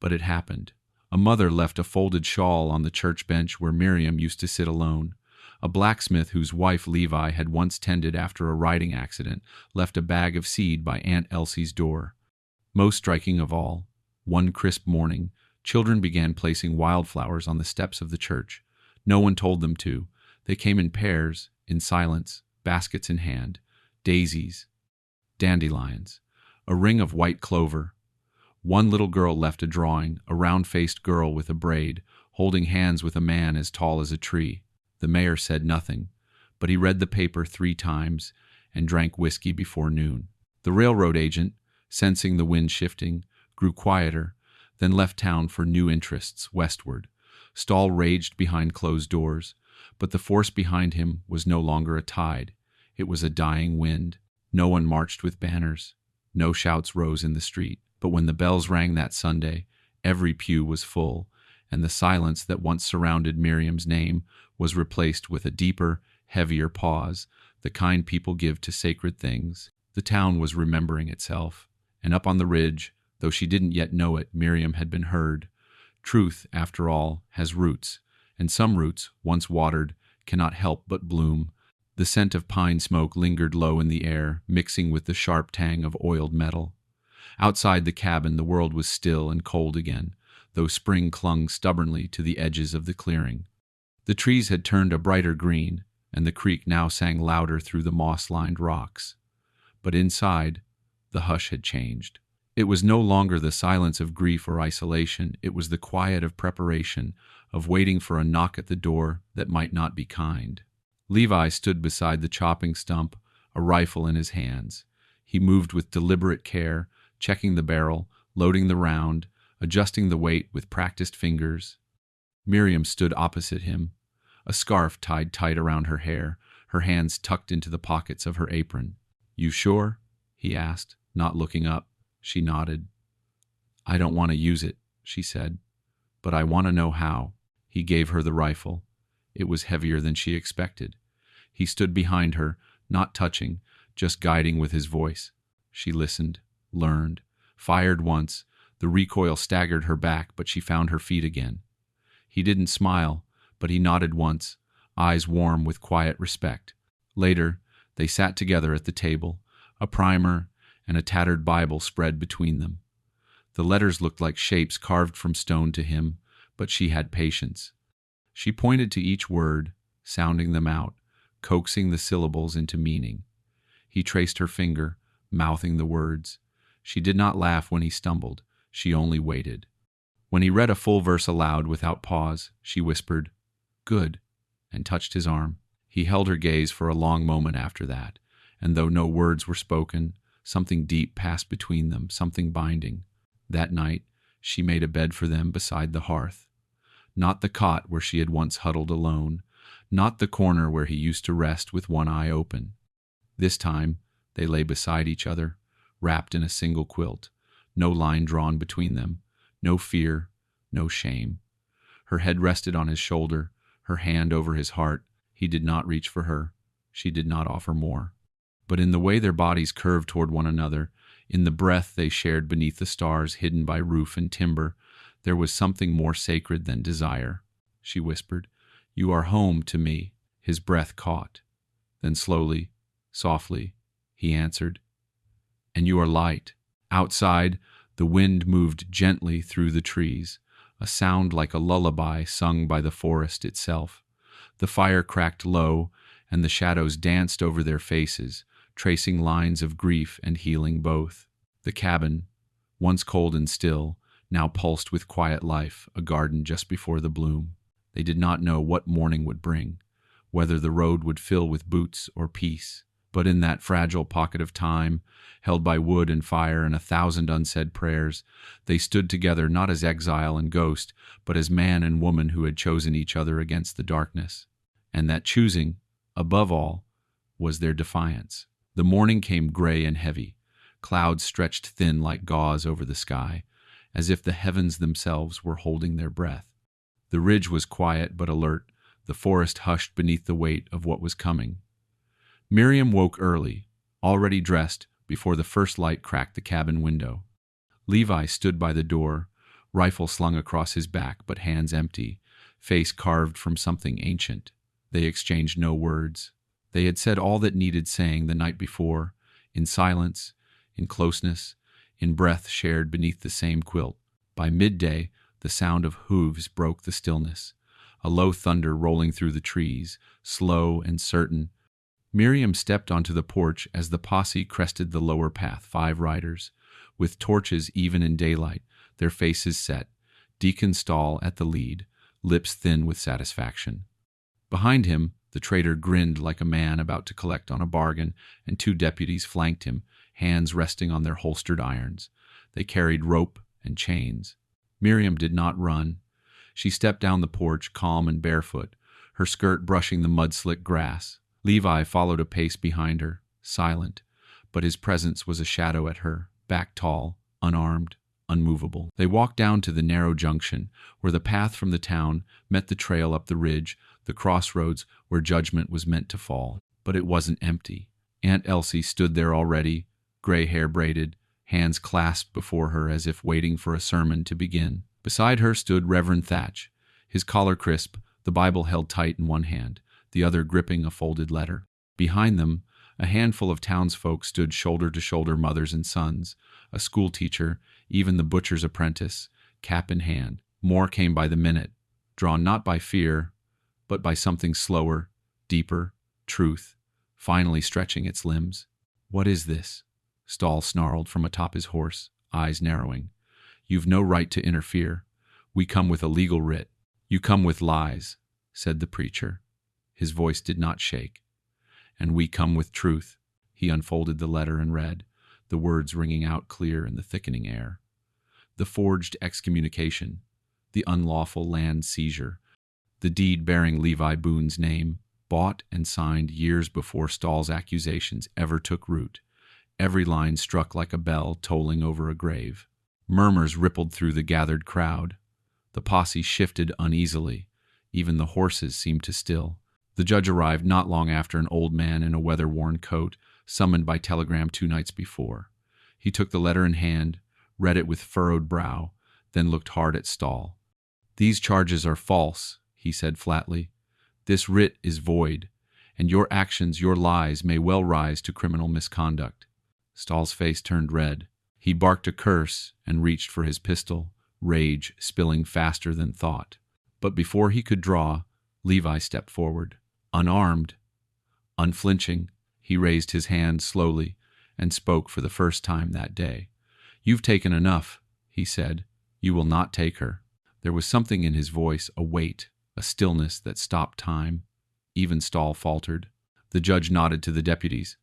but it happened. A mother left a folded shawl on the church bench where Miriam used to sit alone. A blacksmith whose wife Levi had once tended after a riding accident left a bag of seed by Aunt Elsie's door. Most striking of all, one crisp morning, children began placing wildflowers on the steps of the church. No one told them to. They came in pairs, in silence, baskets in hand. Daisies, dandelions, a ring of white clover. One little girl left a drawing, a round-faced girl with a braid, holding hands with a man as tall as a tree. The mayor said nothing, but he read the paper 3 times and drank whiskey before noon. The railroad agent, sensing the wind shifting, grew quieter, then left town for new interests westward. Stahl raged behind closed doors, but the force behind him was no longer a tide. It was a dying wind. No one marched with banners. No shouts rose in the street. But when the bells rang that Sunday, every pew was full, and the silence that once surrounded Miriam's name was replaced with a deeper, heavier pause, the kind people give to sacred things. The town was remembering itself, and up on the ridge, though she didn't yet know it, Miriam had been heard. Truth, after all, has roots, and some roots, once watered, cannot help but bloom. The scent of pine smoke lingered low in the air, mixing with the sharp tang of oiled metal. Outside the cabin, the world was still and cold again, though spring clung stubbornly to the edges of the clearing. The trees had turned a brighter green, and the creek now sang louder through the moss-lined rocks. But inside, the hush had changed. It was no longer the silence of grief or isolation. It was the quiet of preparation, of waiting for a knock at the door that might not be kind. Levi stood beside the chopping stump, a rifle in his hands. He moved with deliberate care, checking the barrel, loading the round, adjusting the weight with practiced fingers. Miriam stood opposite him, a scarf tied tight around her hair, her hands tucked into the pockets of her apron. "You sure?" he asked, not looking up. She nodded. "I don't want to use it," she said, "but I want to know how." He gave her the rifle. It was heavier than she expected. He stood behind her, not touching, just guiding with his voice. She listened, learned, fired once. The recoil staggered her back, but she found her feet again. He didn't smile, but he nodded once, eyes warm with quiet respect. Later, they sat together at the table, a primer and a tattered Bible spread between them. The letters looked like shapes carved from stone to him, but she had patience. She pointed to each word, sounding them out, coaxing the syllables into meaning. He traced her finger, mouthing the words. She did not laugh when he stumbled. She only waited. When he read a full verse aloud without pause, she whispered, "Good," and touched his arm. He held her gaze for a long moment after that, and though no words were spoken, something deep passed between them, something binding. That night, she made a bed for them beside the hearth. Not the cot where she had once huddled alone, not the corner where he used to rest with one eye open. This time, they lay beside each other, wrapped in a single quilt, no line drawn between them, no fear, no shame. Her head rested on his shoulder, her hand over his heart. He did not reach for her. She did not offer more. But in the way their bodies curved toward one another, in the breath they shared beneath the stars hidden by roof and timber, there was something more sacred than desire. She whispered, "You are home to me." His breath caught. Then slowly, softly, he answered, "And you are light." Outside, the wind moved gently through the trees, a sound like a lullaby sung by the forest itself. The fire cracked low, and the shadows danced over their faces, tracing lines of grief and healing both. The cabin, once cold and still, now pulsed with quiet life, a garden just before the bloom. They did not know what morning would bring, whether the road would fill with boots or peace. But in that fragile pocket of time, held by wood and fire and 1,000 unsaid prayers, they stood together not as exile and ghost, but as man and woman who had chosen each other against the darkness. And that choosing, above all, was their defiance. The morning came gray and heavy. Clouds stretched thin like gauze over the sky, as if the heavens themselves were holding their breath. The ridge was quiet but alert, the forest hushed beneath the weight of what was coming. Miriam woke early, already dressed, before the first light cracked the cabin window. Levi stood by the door, rifle slung across his back but hands empty, face carved from something ancient. They exchanged no words. They had said all that needed saying the night before, in silence, in closeness, in breath shared beneath the same quilt. By midday, the sound of hooves broke the stillness, a low thunder rolling through the trees, slow and certain. Miriam stepped onto the porch as the posse crested the lower path, 5 riders, with torches even in daylight, their faces set, Deacon Stahl at the lead, lips thin with satisfaction. Behind him, the trader grinned like a man about to collect on a bargain, and 2 deputies flanked him, hands resting on their holstered irons. They carried rope and chains. Miriam did not run. She stepped down the porch, calm and barefoot, her skirt brushing the mud-slick grass. Levi followed a pace behind her, silent, but his presence was a shadow at her, back tall, unarmed, unmovable. They walked down to the narrow junction, where the path from the town met the trail up the ridge, the crossroads where judgment was meant to fall. But it wasn't empty. Aunt Elsie stood there already, gray hair braided, hands clasped before her as if waiting for a sermon to begin. Beside her stood Reverend Thatch, his collar crisp, the Bible held tight in one hand, the other gripping a folded letter. Behind them, a handful of townsfolk stood shoulder to shoulder, mothers and sons, a schoolteacher, even the butcher's apprentice, cap in hand. More came by the minute, drawn not by fear, but by something slower, deeper, truth, finally stretching its limbs. "What is this?" Stahl snarled from atop his horse, eyes narrowing. "You've no right to interfere. We come with a legal writ." "You come with lies," said the preacher. His voice did not shake. "And we come with truth." He unfolded the letter and read, the words ringing out clear in the thickening air. The forged excommunication, the unlawful land seizure, the deed bearing Levi Boone's name, bought and signed years before Stahl's accusations ever took root. Every line struck like a bell tolling over a grave. Murmurs rippled through the gathered crowd. The posse shifted uneasily. Even the horses seemed to still. The judge arrived not long after, an old man in a weather-worn coat, summoned by telegram 2 nights before. He took the letter in hand, read it with furrowed brow, then looked hard at Stahl. "These charges are false," he said flatly. "This writ is void, and your actions, your lies, may well rise to criminal misconduct." Stahl's face turned red. He barked a curse and reached for his pistol, rage spilling faster than thought. But before he could draw, Levi stepped forward. Unarmed, unflinching, he raised his hand slowly and spoke for the first time that day. "You've taken enough," he said. "You will not take her." There was something in his voice, a weight, a stillness that stopped time. Even Stahl faltered. The judge nodded to the deputies.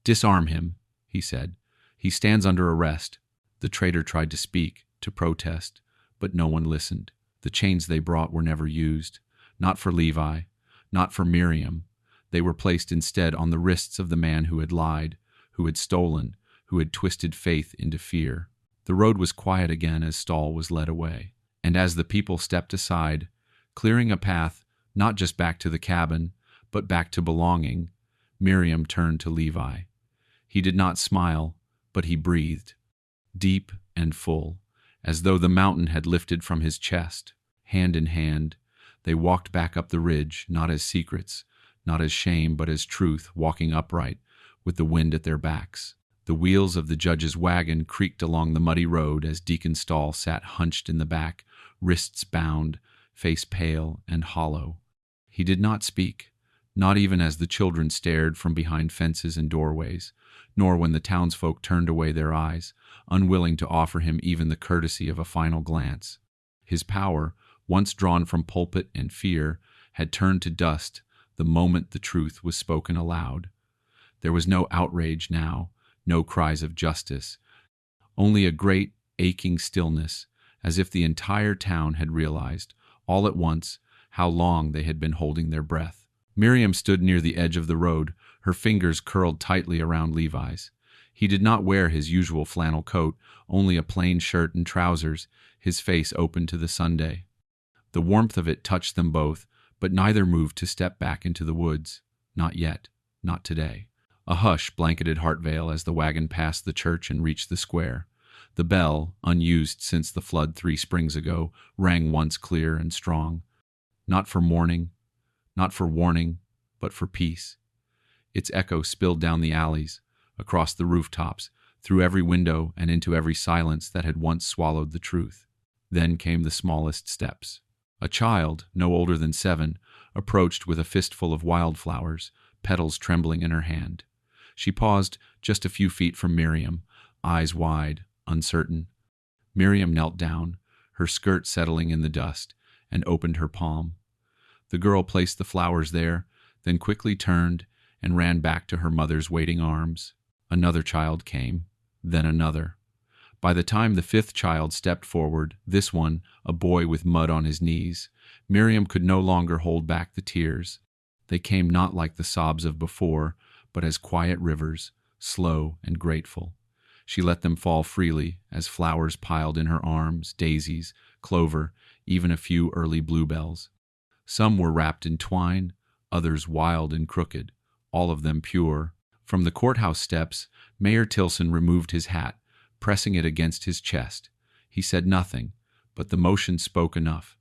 "Disarm him," he said. "He stands under arrest." The traitor tried to speak, to protest, but no one listened. The chains they brought were never used. Not for Levi, not for Miriam. They were placed instead on the wrists of the man who had lied, who had stolen, who had twisted faith into fear. The road was quiet again as Stahl was led away. And as the people stepped aside, clearing a path not just back to the cabin, but back to belonging, Miriam turned to Levi. He did not smile, but he breathed, deep and full, as though the mountain had lifted from his chest. Hand in hand, they walked back up the ridge, not as secrets, not as shame, but as truth, walking upright, with the wind at their backs. The wheels of the judge's wagon creaked along the muddy road as Deacon Stahl sat hunched in the back, wrists bound, face pale and hollow. He did not speak, not even as the children stared from behind fences and doorways, nor when the townsfolk turned away their eyes, unwilling to offer him even the courtesy of a final glance. His power, once drawn from pulpit and fear, had turned to dust the moment the truth was spoken aloud. There was no outrage now, no cries of justice, only a great, aching stillness, as if the entire town had realized, all at once, how long they had been holding their breath. Miriam stood near the edge of the road, her fingers curled tightly around Levi's. He did not wear his usual flannel coat, only a plain shirt and trousers, his face open to the Sunday. The warmth of it touched them both, but neither moved to step back into the woods. Not yet. Not today. A hush blanketed Hartvale as the wagon passed the church and reached the square. The bell, unused since the flood 3 springs ago, rang once clear and strong. Not for mourning, not for warning, but for peace. Its echo spilled down the alleys, across the rooftops, through every window and into every silence that had once swallowed the truth. Then came the smallest steps. A child, no older than 7, approached with a fistful of wildflowers, petals trembling in her hand. She paused just a few feet from Miriam, eyes wide, uncertain. Miriam knelt down, her skirt settling in the dust, and opened her palm. The girl placed the flowers there, then quickly turned and ran back to her mother's waiting arms. Another child came, then another. By the time the 5th child stepped forward, this one, a boy with mud on his knees, Miriam could no longer hold back the tears. They came not like the sobs of before, but as quiet rivers, slow and grateful. She let them fall freely as flowers piled in her arms, daisies, clover, even a few early bluebells. Some were wrapped in twine, others wild and crooked, all of them pure. From the courthouse steps, Mayor Tilson removed his hat, pressing it against his chest. He said nothing, but the motion spoke enough.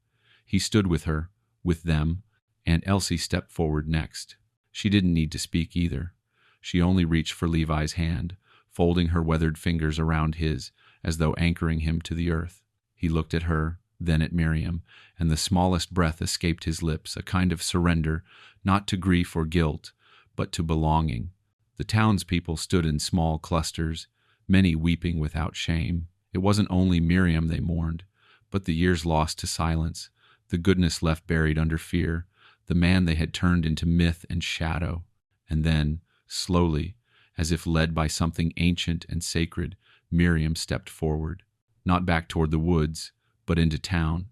He stood with her, with them, and Elsie stepped forward next. She didn't need to speak either. She only reached for Levi's hand, folding her weathered fingers around his, as though anchoring him to the earth. He looked at her, then at Miriam, and the smallest breath escaped his lips, a kind of surrender, not to grief or guilt, but to belonging. The townspeople stood in small clusters, many weeping without shame. It wasn't only Miriam they mourned, but the years lost to silence, the goodness left buried under fear, the man they had turned into myth and shadow. And then, slowly, as if led by something ancient and sacred, Miriam stepped forward, not back toward the woods, but into town,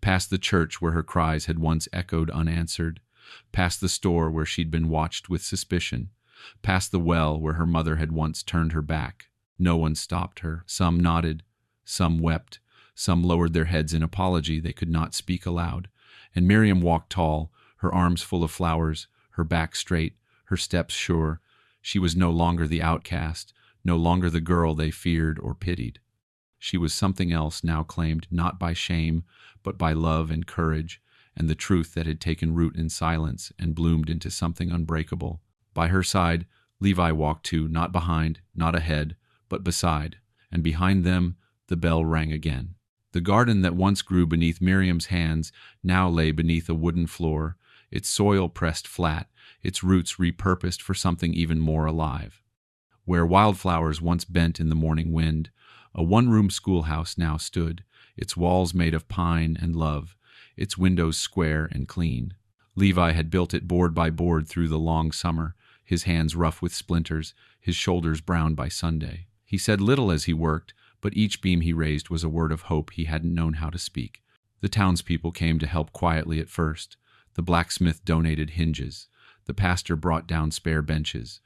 past the church where her cries had once echoed unanswered, past the store where she'd been watched with suspicion, past the well where her mother had once turned her back. No one stopped her. Some nodded, some wept, some lowered their heads in apology they could not speak aloud. And Miriam walked tall, her arms full of flowers, her back straight, her steps sure. She was no longer the outcast, no longer the girl they feared or pitied. She was something else now, claimed not by shame, but by love and courage, and the truth that had taken root in silence and bloomed into something unbreakable. By her side, Levi walked too, not behind, not ahead, but beside, and behind them the bell rang again. The garden that once grew beneath Miriam's hands now lay beneath a wooden floor, its soil pressed flat, its roots repurposed for something even more alive. Where wildflowers once bent in the morning wind, a one-room schoolhouse now stood, its walls made of pine and love, its windows square and clean. Levi had built it board by board through the long summer, his hands rough with splinters, his shoulders browned by Sunday. He said little as he worked, but each beam he raised was a word of hope he hadn't known how to speak. The townspeople came to help quietly at first. The blacksmith donated hinges. The pastor brought down spare benches.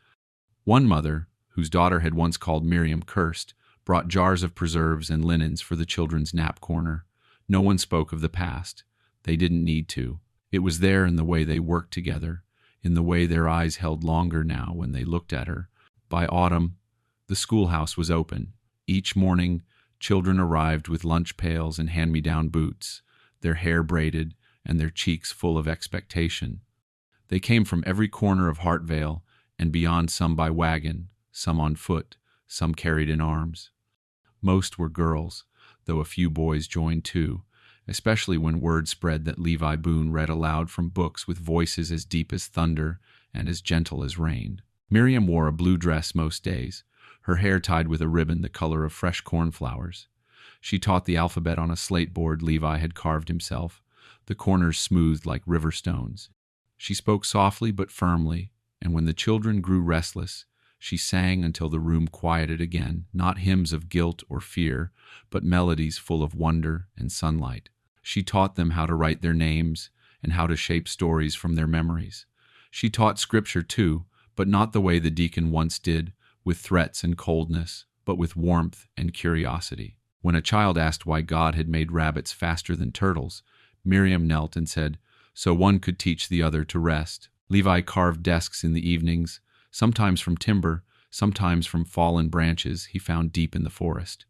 One mother, whose daughter had once called Miriam cursed, brought jars of preserves and linens for the children's nap corner. No one spoke of the past. They didn't need to. It was there in the way they worked together, in the way their eyes held longer now when they looked at her. By autumn, the schoolhouse was open. Each morning, children arrived with lunch pails and hand-me-down boots, their hair braided and their cheeks full of expectation. They came from every corner of Hartvale and beyond, some by wagon, some on foot, some carried in arms. Most were girls, though a few boys joined too, especially when word spread that Levi Boone read aloud from books with voices as deep as thunder and as gentle as rain. Miriam wore a blue dress most days, her hair tied with a ribbon the color of fresh cornflowers. She taught the alphabet on a slate board Levi had carved himself, the corners smoothed like river stones. She spoke softly but firmly, and when the children grew restless, she sang until the room quieted again, not hymns of guilt or fear, but melodies full of wonder and sunlight. She taught them how to write their names and how to shape stories from their memories. She taught scripture too, but not the way the deacon once did, with threats and coldness, but with warmth and curiosity. When a child asked why God had made rabbits faster than turtles, Miriam knelt and said, "So one could teach the other to rest." Levi carved desks in the evenings, sometimes from timber, sometimes from fallen branches he found deep in the forest.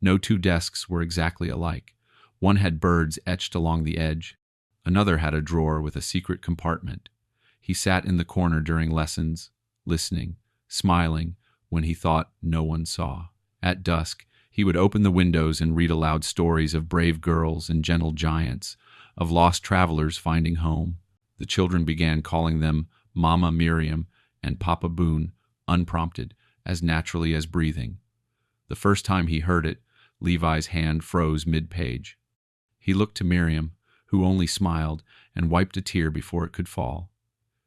No two desks were exactly alike. One had birds etched along the edge. Another had a drawer with a secret compartment. He sat in the corner during lessons, listening, smiling when he thought no one saw. At dusk, he would open the windows and read aloud stories of brave girls and gentle giants, of lost travelers finding home. The children began calling them Mama Miriam and Papa Boone, unprompted, as naturally as breathing. The first time he heard it, Levi's hand froze mid-page. He looked to Miriam, who only smiled and wiped a tear before it could fall.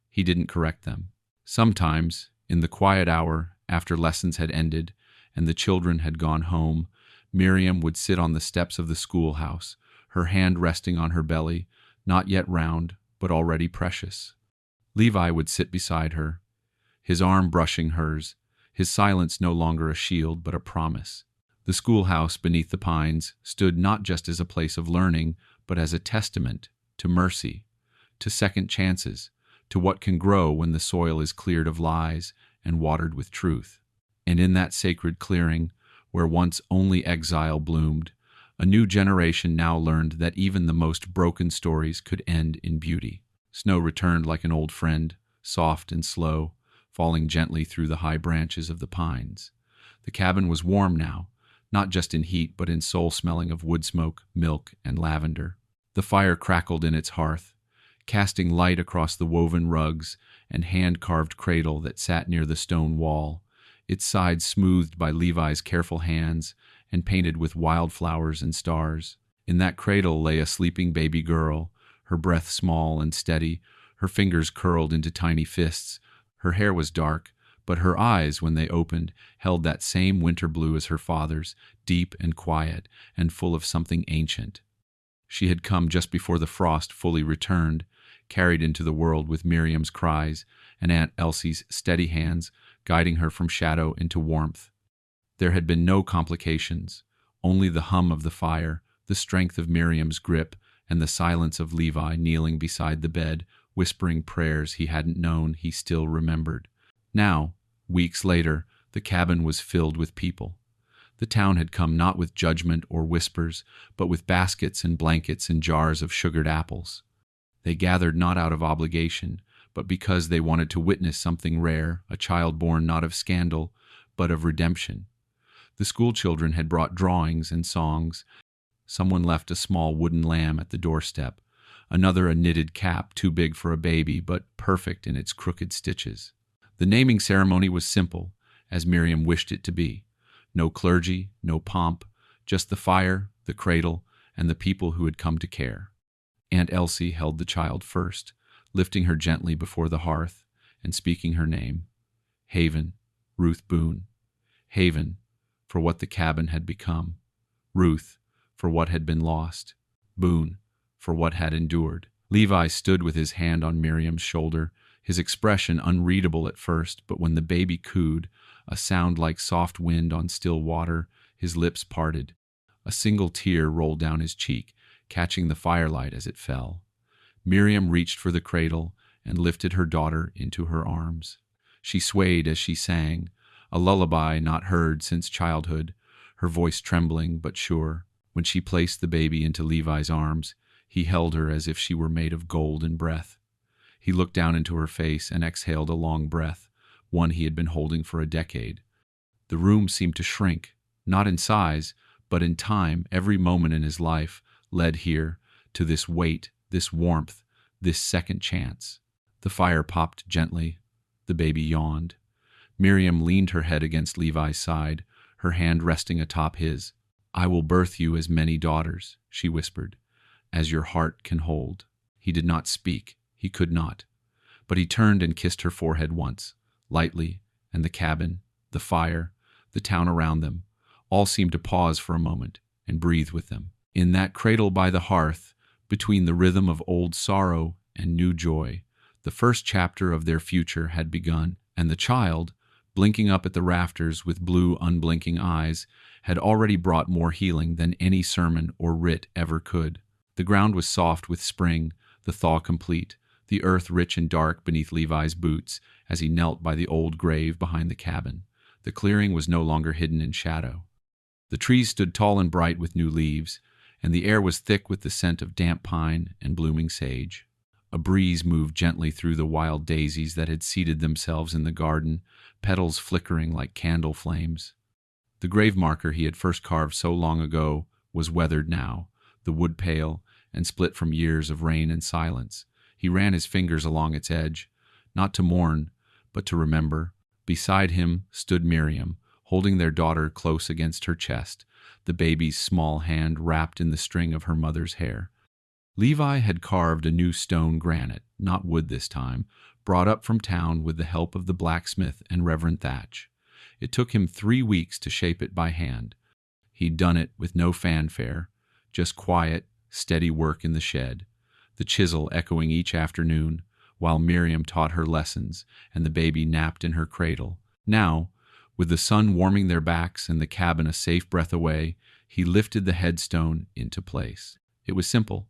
He didn't correct them. Sometimes, in the quiet hour after lessons had ended and the children had gone home, Miriam would sit on the steps of the schoolhouse, her hand resting on her belly, not yet round, but already precious. Levi would sit beside her, his arm brushing hers, his silence no longer a shield but a promise. The schoolhouse beneath the pines stood not just as a place of learning, but as a testament to mercy, to second chances, to what can grow when the soil is cleared of lies and watered with truth. And in that sacred clearing, where once only exile bloomed, a new generation now learned that even the most broken stories could end in beauty. Snow returned like an old friend, soft and slow, falling gently through the high branches of the pines. The cabin was warm now, not just in heat but in soul smelling of wood smoke, milk, and lavender. The fire crackled in its hearth, casting light across the woven rugs and hand-carved cradle that sat near the stone wall, its sides smoothed by Levi's careful hands and painted with wildflowers and stars. In that cradle lay a sleeping baby girl, her breath small and steady, her fingers curled into tiny fists. Her hair was dark, but her eyes, when they opened, held that same winter blue as her father's, deep and quiet and full of something ancient. She had come just before the frost fully returned, carried into the world with Miriam's cries and Aunt Elsie's steady hands guiding her from shadow into warmth. There had been no complications, only the hum of the fire, the strength of Miriam's grip, and the silence of Levi kneeling beside the bed, whispering prayers he hadn't known he still remembered. Now, weeks later, the cabin was filled with people. The town had come not with judgment or whispers, but with baskets and blankets and jars of sugared apples. They gathered not out of obligation, but because they wanted to witness something rare, a child born not of scandal, but of redemption. The schoolchildren had brought drawings and songs. Someone left a small wooden lamb at the doorstep, another a knitted cap too big for a baby but perfect in its crooked stitches. The naming ceremony was simple, as Miriam wished it to be. No clergy, no pomp, just the fire, the cradle, and the people who had come to care. Aunt Elsie held the child first, lifting her gently before the hearth and speaking her name. Haven, Ruth Boone. Haven, for what the cabin had become. Ruth, for what had been lost. Boone, for what had endured. Levi stood with his hand on Miriam's shoulder, his expression unreadable at first, but when the baby cooed, a sound like soft wind on still water, his lips parted. A single tear rolled down his cheek, catching the firelight as it fell. Miriam reached for the cradle and lifted her daughter into her arms. She swayed as she sang, a lullaby not heard since childhood, her voice trembling but sure. When she placed the baby into Levi's arms, he held her as if she were made of gold and breath. He looked down into her face and exhaled a long breath, one he had been holding for a decade. The room seemed to shrink, not in size, but in time. Every moment in his life led here, to this weight, this warmth, this second chance. The fire popped gently. The baby yawned. Miriam leaned her head against Levi's side, her hand resting atop his. "I will birth you as many daughters," she whispered, "as your heart can hold." He did not speak. He could not. But he turned and kissed her forehead once, lightly, and the cabin, the fire, the town around them, all seemed to pause for a moment and breathe with them. In that cradle by the hearth, between the rhythm of old sorrow and new joy, the first chapter of their future had begun, and the child, blinking up at the rafters with blue, unblinking eyes, had already brought more healing than any sermon or writ ever could. The ground was soft with spring, the thaw complete, the earth rich and dark beneath Levi's boots as he knelt by the old grave behind the cabin. The clearing was no longer hidden in shadow. The trees stood tall and bright with new leaves, and the air was thick with the scent of damp pine and blooming sage. A breeze moved gently through the wild daisies that had seated themselves in the garden, petals flickering like candle flames. The grave marker he had first carved so long ago was weathered now, the wood pale, and split from years of rain and silence. He ran his fingers along its edge, not to mourn, but to remember. Beside him stood Miriam, holding their daughter close against her chest, the baby's small hand wrapped in the string of her mother's hair. Levi had carved a new stone granite, not wood this time, brought up from town with the help of the blacksmith and Reverend Thatch. It took him 3 weeks to shape it by hand. He'd done it with no fanfare, just quiet, steady work in the shed, the chisel echoing each afternoon, while Miriam taught her lessons and the baby napped in her cradle. Now, with the sun warming their backs and the cabin a safe breath away, he lifted the headstone into place. It was simple.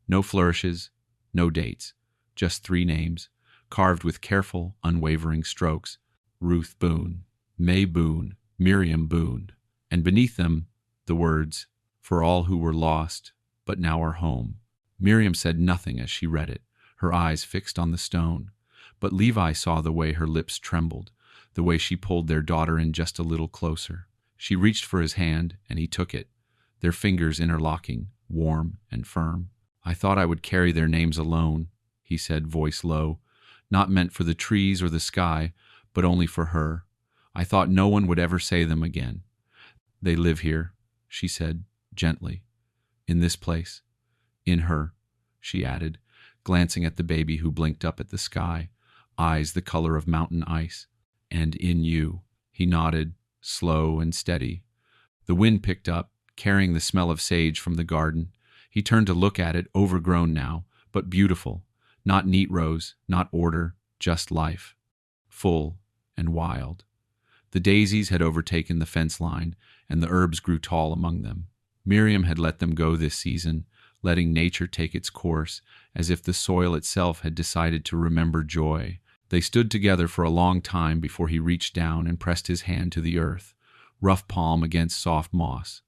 No flourishes, no dates, just 3 names, carved with careful, unwavering strokes. Ruth Boone, May Boone, Miriam Boone, and beneath them the words, "For all who were lost, but now are home." Miriam said nothing as she read it, her eyes fixed on the stone. But Levi saw the way her lips trembled, the way she pulled their daughter in just a little closer. She reached for his hand, and he took it, their fingers interlocking, warm and firm. "I thought I would carry their names alone," he said, voice low, "not meant for the trees or the sky, but only for her. I thought no one would ever say them again. They live here," she said, gently. "In this place. In her," she added, glancing at the baby who blinked up at the sky, eyes the color of mountain ice. "And in you." He nodded, slow and steady. The wind picked up, carrying the smell of sage from the garden. He turned to look at it, overgrown now, but beautiful. Not neat rows, not order, just life. Full and wild. The daisies had overtaken the fence line, and the herbs grew tall among them. Miriam had let them go this season, letting nature take its course, as if the soil itself had decided to remember joy. They stood together for a long time before he reached down and pressed his hand to the earth, rough palm against soft moss.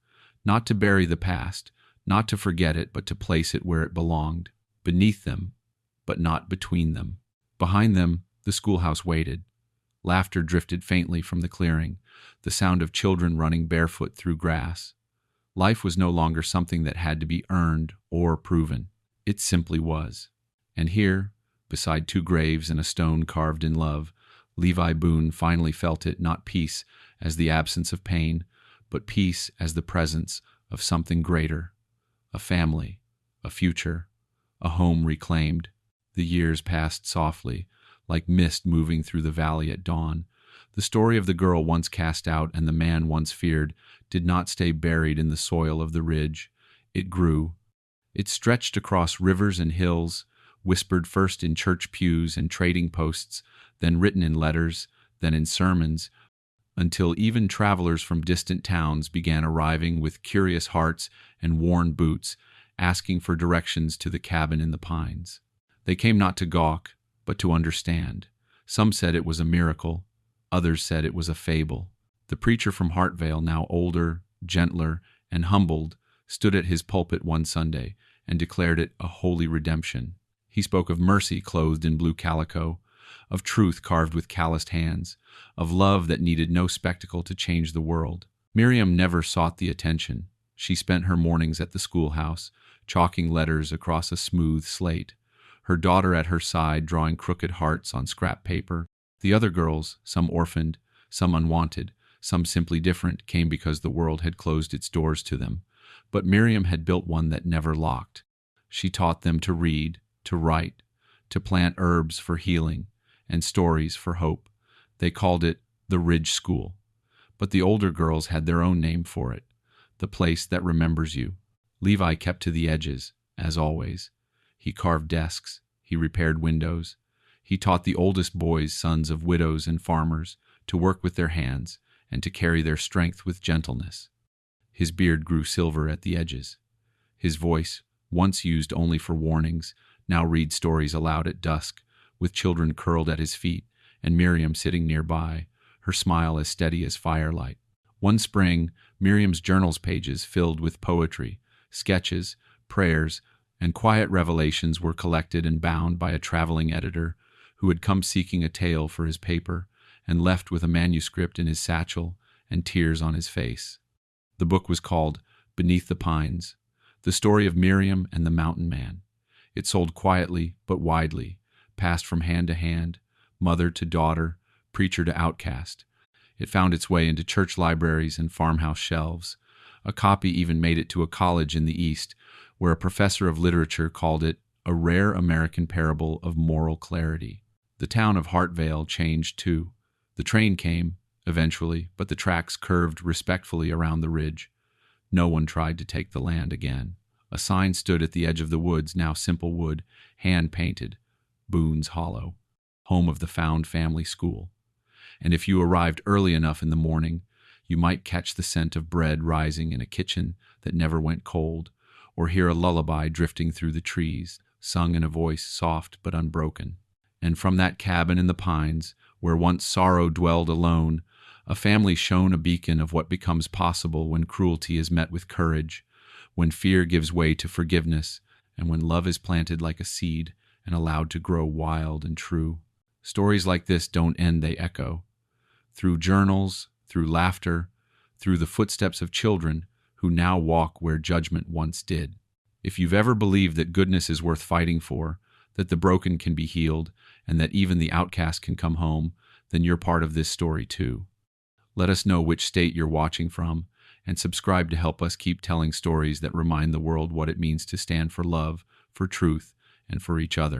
Not to bury the past, not to forget it, but to place it where it belonged, beneath them, but not between them. Behind them, the schoolhouse waited. Laughter drifted faintly from the clearing, the sound of children running barefoot through grass. Life was no longer something that had to be earned or proven. It simply was. And here, beside 2 graves and a stone carved in love, Levi Boone finally felt it, not peace as the absence of pain, but peace as the presence of something greater. A family, a future, a home reclaimed. The years passed softly, like mist moving through the valley at dawn. The story of the girl once cast out and the man once feared did not stay buried in the soil of the ridge. It grew. It stretched across rivers and hills, whispered first in church pews and trading posts, then written in letters, then in sermons, until even travelers from distant towns began arriving with curious hearts and worn boots, asking for directions to the cabin in the pines. They came not to gawk, but to understand. Some said it was a miracle, others said it was a fable. The preacher from Hartvale, now older, gentler, and humbled, stood at his pulpit one Sunday and declared it a holy redemption. He spoke of mercy clothed in blue calico, of truth carved with calloused hands, of love that needed no spectacle to change the world. Miriam never sought the attention. She spent her mornings at the schoolhouse, chalking letters across a smooth slate, her daughter at her side drawing crooked hearts on scrap paper. The other girls, some orphaned, some unwanted, some simply different, came because the world had closed its doors to them. But Miriam had built one that never locked. She taught them to read, to write, to plant herbs for healing, and stories for hope. They called it the Ridge School. But the older girls had their own name for it, the place that remembers you. Levi kept to the edges, as always. He carved desks, he repaired windows. He taught the oldest boys, sons of widows and farmers, to work with their hands and to carry their strength with gentleness. His beard grew silver at the edges. His voice, once used only for warnings, now read stories aloud at dusk, with children curled at his feet and Miriam sitting nearby, her smile as steady as firelight. One spring, Miriam's journal's pages filled with poetry, sketches, prayers, and quiet revelations were collected and bound by a traveling editor who had come seeking a tale for his paper and left with a manuscript in his satchel and tears on his face. The book was called Beneath the Pines, the story of Miriam and the Mountain Man. It sold quietly but widely, passed from hand to hand, mother to daughter, preacher to outcast. It found its way into church libraries and farmhouse shelves. A copy even made it to a college in the East, where a professor of literature called it a rare American parable of moral clarity. The town of Hartvale changed too. The train came, eventually, but the tracks curved respectfully around the ridge. No one tried to take the land again. A sign stood at the edge of the woods, now simple wood, hand-painted, Boone's Hollow, home of the Found Family School. And if you arrived early enough in the morning, you might catch the scent of bread rising in a kitchen that never went cold, or hear a lullaby drifting through the trees, sung in a voice soft but unbroken. And from that cabin in the pines, where once sorrow dwelled alone, a family shone a beacon of what becomes possible when cruelty is met with courage, when fear gives way to forgiveness, and when love is planted like a seed and allowed to grow wild and true. Stories like this don't end, they echo. Through journals, through laughter, through the footsteps of children who now walk where judgment once did. If you've ever believed that goodness is worth fighting for, that the broken can be healed, and that even the outcast can come home, then you're part of this story too. Let us know which state you're watching from, and subscribe to help us keep telling stories that remind the world what it means to stand for love, for truth, and for each other.